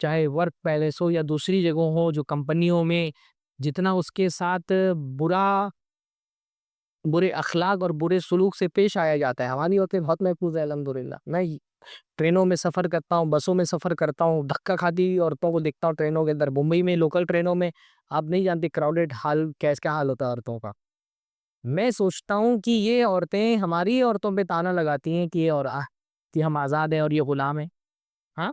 چاہے ورک پیلیس ہو یا دوسری جگہوں ہو، جو کمپنیوں میں جتنا اس کے ساتھ برے اخلاق اور برے سلوک سے پیش آیا جاتا ہے، ہماری عورتیں بہت محفوظ ہے الحمدللہ. میں ٹرینوں میں سفر کرتا ہوں، بسوں میں سفر کرتا ہوں، دھکا کھاتی عورتوں کو دیکھتا ہوں ٹرینوں کے اندر. ممبئی میں لوکل ٹرینوں میں آپ نہیں جانتے کراؤڈڈ حال کیا حال ہوتا ہے عورتوں کا. میں سوچتا ہوں کہ یہ عورتیں ہماری عورتوں پہ تانا لگاتی ہیں کہ ہم آزاد ہیں اور یہ غلام ہیں. ہاں،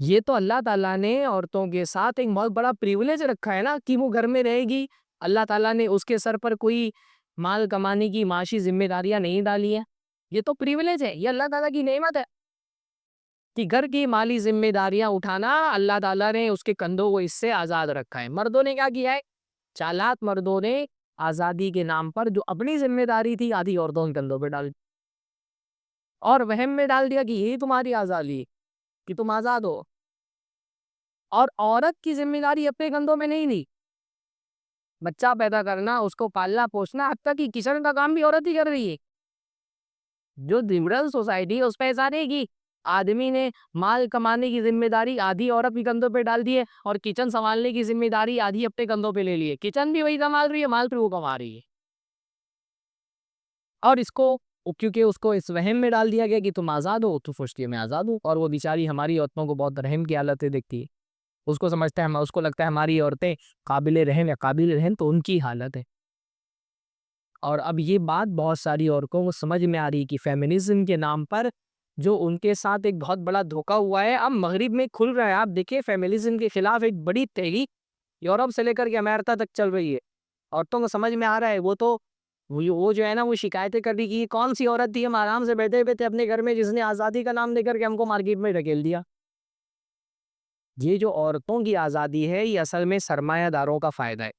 یہ تو اللہ تعالیٰ نے عورتوں کے ساتھ ایک بہت بڑا پریولیج رکھا ہے نا، کہ وہ گھر میں رہے گی. اللہ تعالیٰ نے اس کے سر پر کوئی مال کمانے کی معاشی ذمہ داریاں نہیں ڈالی ہیں. یہ تو پریولیج ہے، یہ اللہ تعالیٰ کی نعمت ہے کہ گھر کی مالی ذمہ داریاں اٹھانا اللہ تعالیٰ نے اس کے کندھوں کو اس سے آزاد رکھا ہے. مردوں نے کیا کیا ہے؟ چالاک مردوں نے آزادی کے نام پر جو اپنی ذمہ داری تھی آدھی عورتوں کے کندھوں پہ ڈال دی، اور وہم میں ڈال دیا کہ یہی تمہاری آزادی ہے کہ تم آزاد ہو. اور عورت کی ذمہ داری اپنے کندھوں میں نہیں لی. بچہ پیدا کرنا، اس کو پالنا پوسنا، حتیٰ کہ کچن کا کام بھی عورت ہی کر رہی ہے. جو لبرل سوسائٹی ہے اس پہ ایسا نہیں کہ آدمی نے مال کمانے کی ذمہ داری آدھی عورت کے کندھوں پہ ڈال دی ہے اور کچن سنبھالنے کی ذمہ داری آدھی اپنے کندھوں پہ لے لی ہے. کچن بھی وہی سنبھال رہی ہے، مال بھی وہ کما رہی ہے. اور اس کو کیونکہ اس کو اس وہم میں ڈال دیا گیا کہ تم آزاد ہو، تو سوچتی ہے میں آزاد ہوں. اور وہ بیچاری ہماری عورتوں کو بہت رحم کی حالتیں دیکھتی ہے. اس کو سمجھتا ہے، اس کو لگتا ہے ہماری عورتیں قابل رحم یا قابل رحم تو ان کی حالت ہے. اور اب یہ بات بہت ساری عورتوں کو سمجھ میں آ رہی کہ فیمنزم کے نام پر جو ان کے ساتھ ایک بہت بڑا دھوکہ ہوا ہے اب مغرب میں کھل رہا ہے. آپ دیکھیں فیمنزم کے خلاف ایک بڑی تحریک یورپ سے لے کر کے امریکہ تک چل رہی ہے. عورتوں کو سمجھ میں آ رہا ہے. وہ جو ہے نا، وہ شکایتیں کر رہی کہ یہ کون سی عورت تھی ہم آرام سے بیٹھے ہوئے تھے اپنے گھر میں، جس نے آزادی کا نام دے کر کے ہم کو مارکیٹ میں ڈھکیل دیا. یہ جو عورتوں کی آزادی ہے یہ اصل میں سرمایہ داروں کا فائدہ ہے.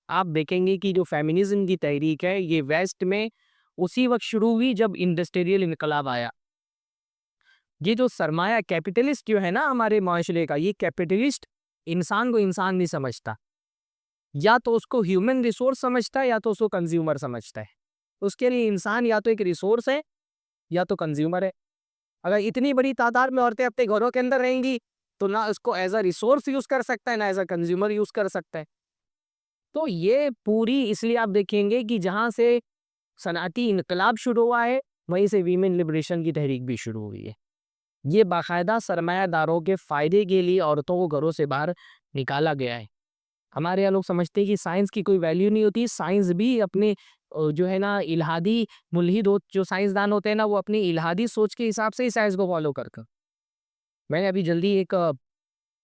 آپ دیکھیں گے کہ جو فیمنزم کی تحریک ہے یہ ویسٹ میں اسی وقت شروع ہوئی جب انڈسٹریل انقلاب آیا. یہ جو سرمایہ کیپٹلسٹ جو ہے نا ہمارے معاشرے کا، یہ کیپٹلسٹ انسان کو انسان نہیں سمجھتا. یا تو اس کو ہیومن ریسورس سمجھتا ہے یا تو اس کو کنزیومر سمجھتا ہے. اس کے لیے انسان یا تو ایک ریسورس ہے یا تو کنزیومر ہے. اگر اتنی بڑی تعداد میں عورتیں اپنے گھروں کے اندر رہیں گی تو نہ اس کو ایز اے ریسورس یوز کر سکتا ہے نہ ایز اے کنزیومر یوز کر سکتا ہے. تو یہ پوری اس لیے آپ دیکھیں گے کہ جہاں سے صنعتی انقلاب شروع ہوا ہے وہیں سے ویمن لبریشن کی تحریک بھی شروع ہوئی ہے. یہ باقاعدہ سرمایہ داروں کے فائدے کے لیے عورتوں کو گھروں سے باہر نکالا گیا ہے. ہمارے یہاں لوگ سمجھتے ہیں کہ سائنس کی کوئی ویلیو نہیں ہوتی. سائنس بھی اپنے جو ہے نا الہادی ملحد جو سائنسدان ہوتے ہیں نا وہ اپنی الہادی سوچ کے حساب سے ہی سائنس کو فالو کر. میں نے ابھی جلدی ایک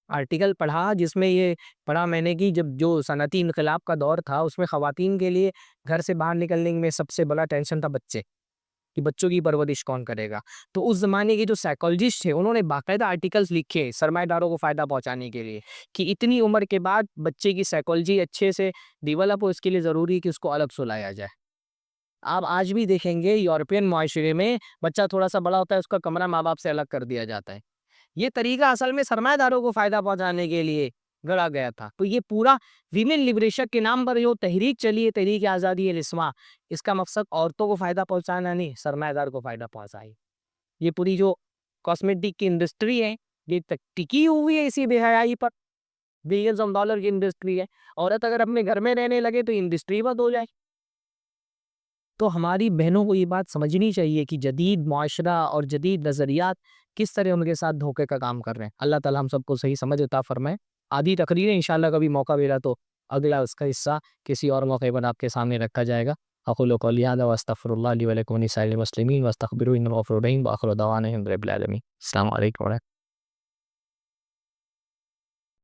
آرٹیکل پڑھا جس میں یہ پڑھا میں نے کہ جب جو صنعتی انقلاب کا دور تھا اس میں خواتین کے لیے گھر سے باہر نکلنے میں سب سے بڑا ٹینشن تھا بچے، کہ بچوں کی پرورش کون کرے گا. تو اس زمانے کے جو سائیکالوجسٹ تھے انہوں نے باقاعدہ آرٹیکلز لکھے سرمایہ داروں کو فائدہ پہنچانے کے لیے کہ اتنی عمر کے بعد بچے کی سائیکالوجی اچھے سے ڈیولپ ہو، اس کے لیے ضروری ہے کہ اس کو الگ سلایا جائے. آپ آج بھی دیکھیں گے یورپین معاشرے میں بچہ تھوڑا سا بڑا ہوتا ہے اس کا کمرہ ماں باپ سے الگ کر دیا جاتا ہے. یہ طریقہ اصل میں سرمایہ داروں کو فائدہ پہنچانے کے لیے گڑا گیا تھا. تو یہ پورا ویمن لبریشن کے نام پر جو تحریک چلی ہے، تحریک آزادی الاسما، اس کا مقصد عورتوں کو فائدہ پہنچانا نہیں، سرمایہ دار کو فائدہ پہنچائی. یہ پوری جو کاسمیٹک کی انڈسٹری ہے یہ ٹکی ہوئی ہے اسی بے حیائی پر. بلینز آف ڈالر کی انڈسٹری ہے. عورت اگر اپنے گھر میں رہنے لگے تو انڈسٹری بند ہو جائے. تو ہماری بہنوں کو یہ بات سمجھنی چاہیے کہ جدید معاشرہ اور جدید نظریات کس طرح ان کے ساتھ دھوکے کا کام کر رہے ہیں. اللہ تعالیٰ ہم سب کو صحیح سمجھ عطا فرمائے. آدھی تقریر انشاءاللہ کبھی موقع ملا تو اگلا اس کا حصہ کسی اور موقع پر آپ کے سامنے رکھا جائے گا. اقول قولی ھذا واستغفر اللہ لی ولکم ولسائر المسلمین واستغفروہ انہ غفور رحیم وآخر دعوانا الحمد للہ رب العالمین. السلام علیکم.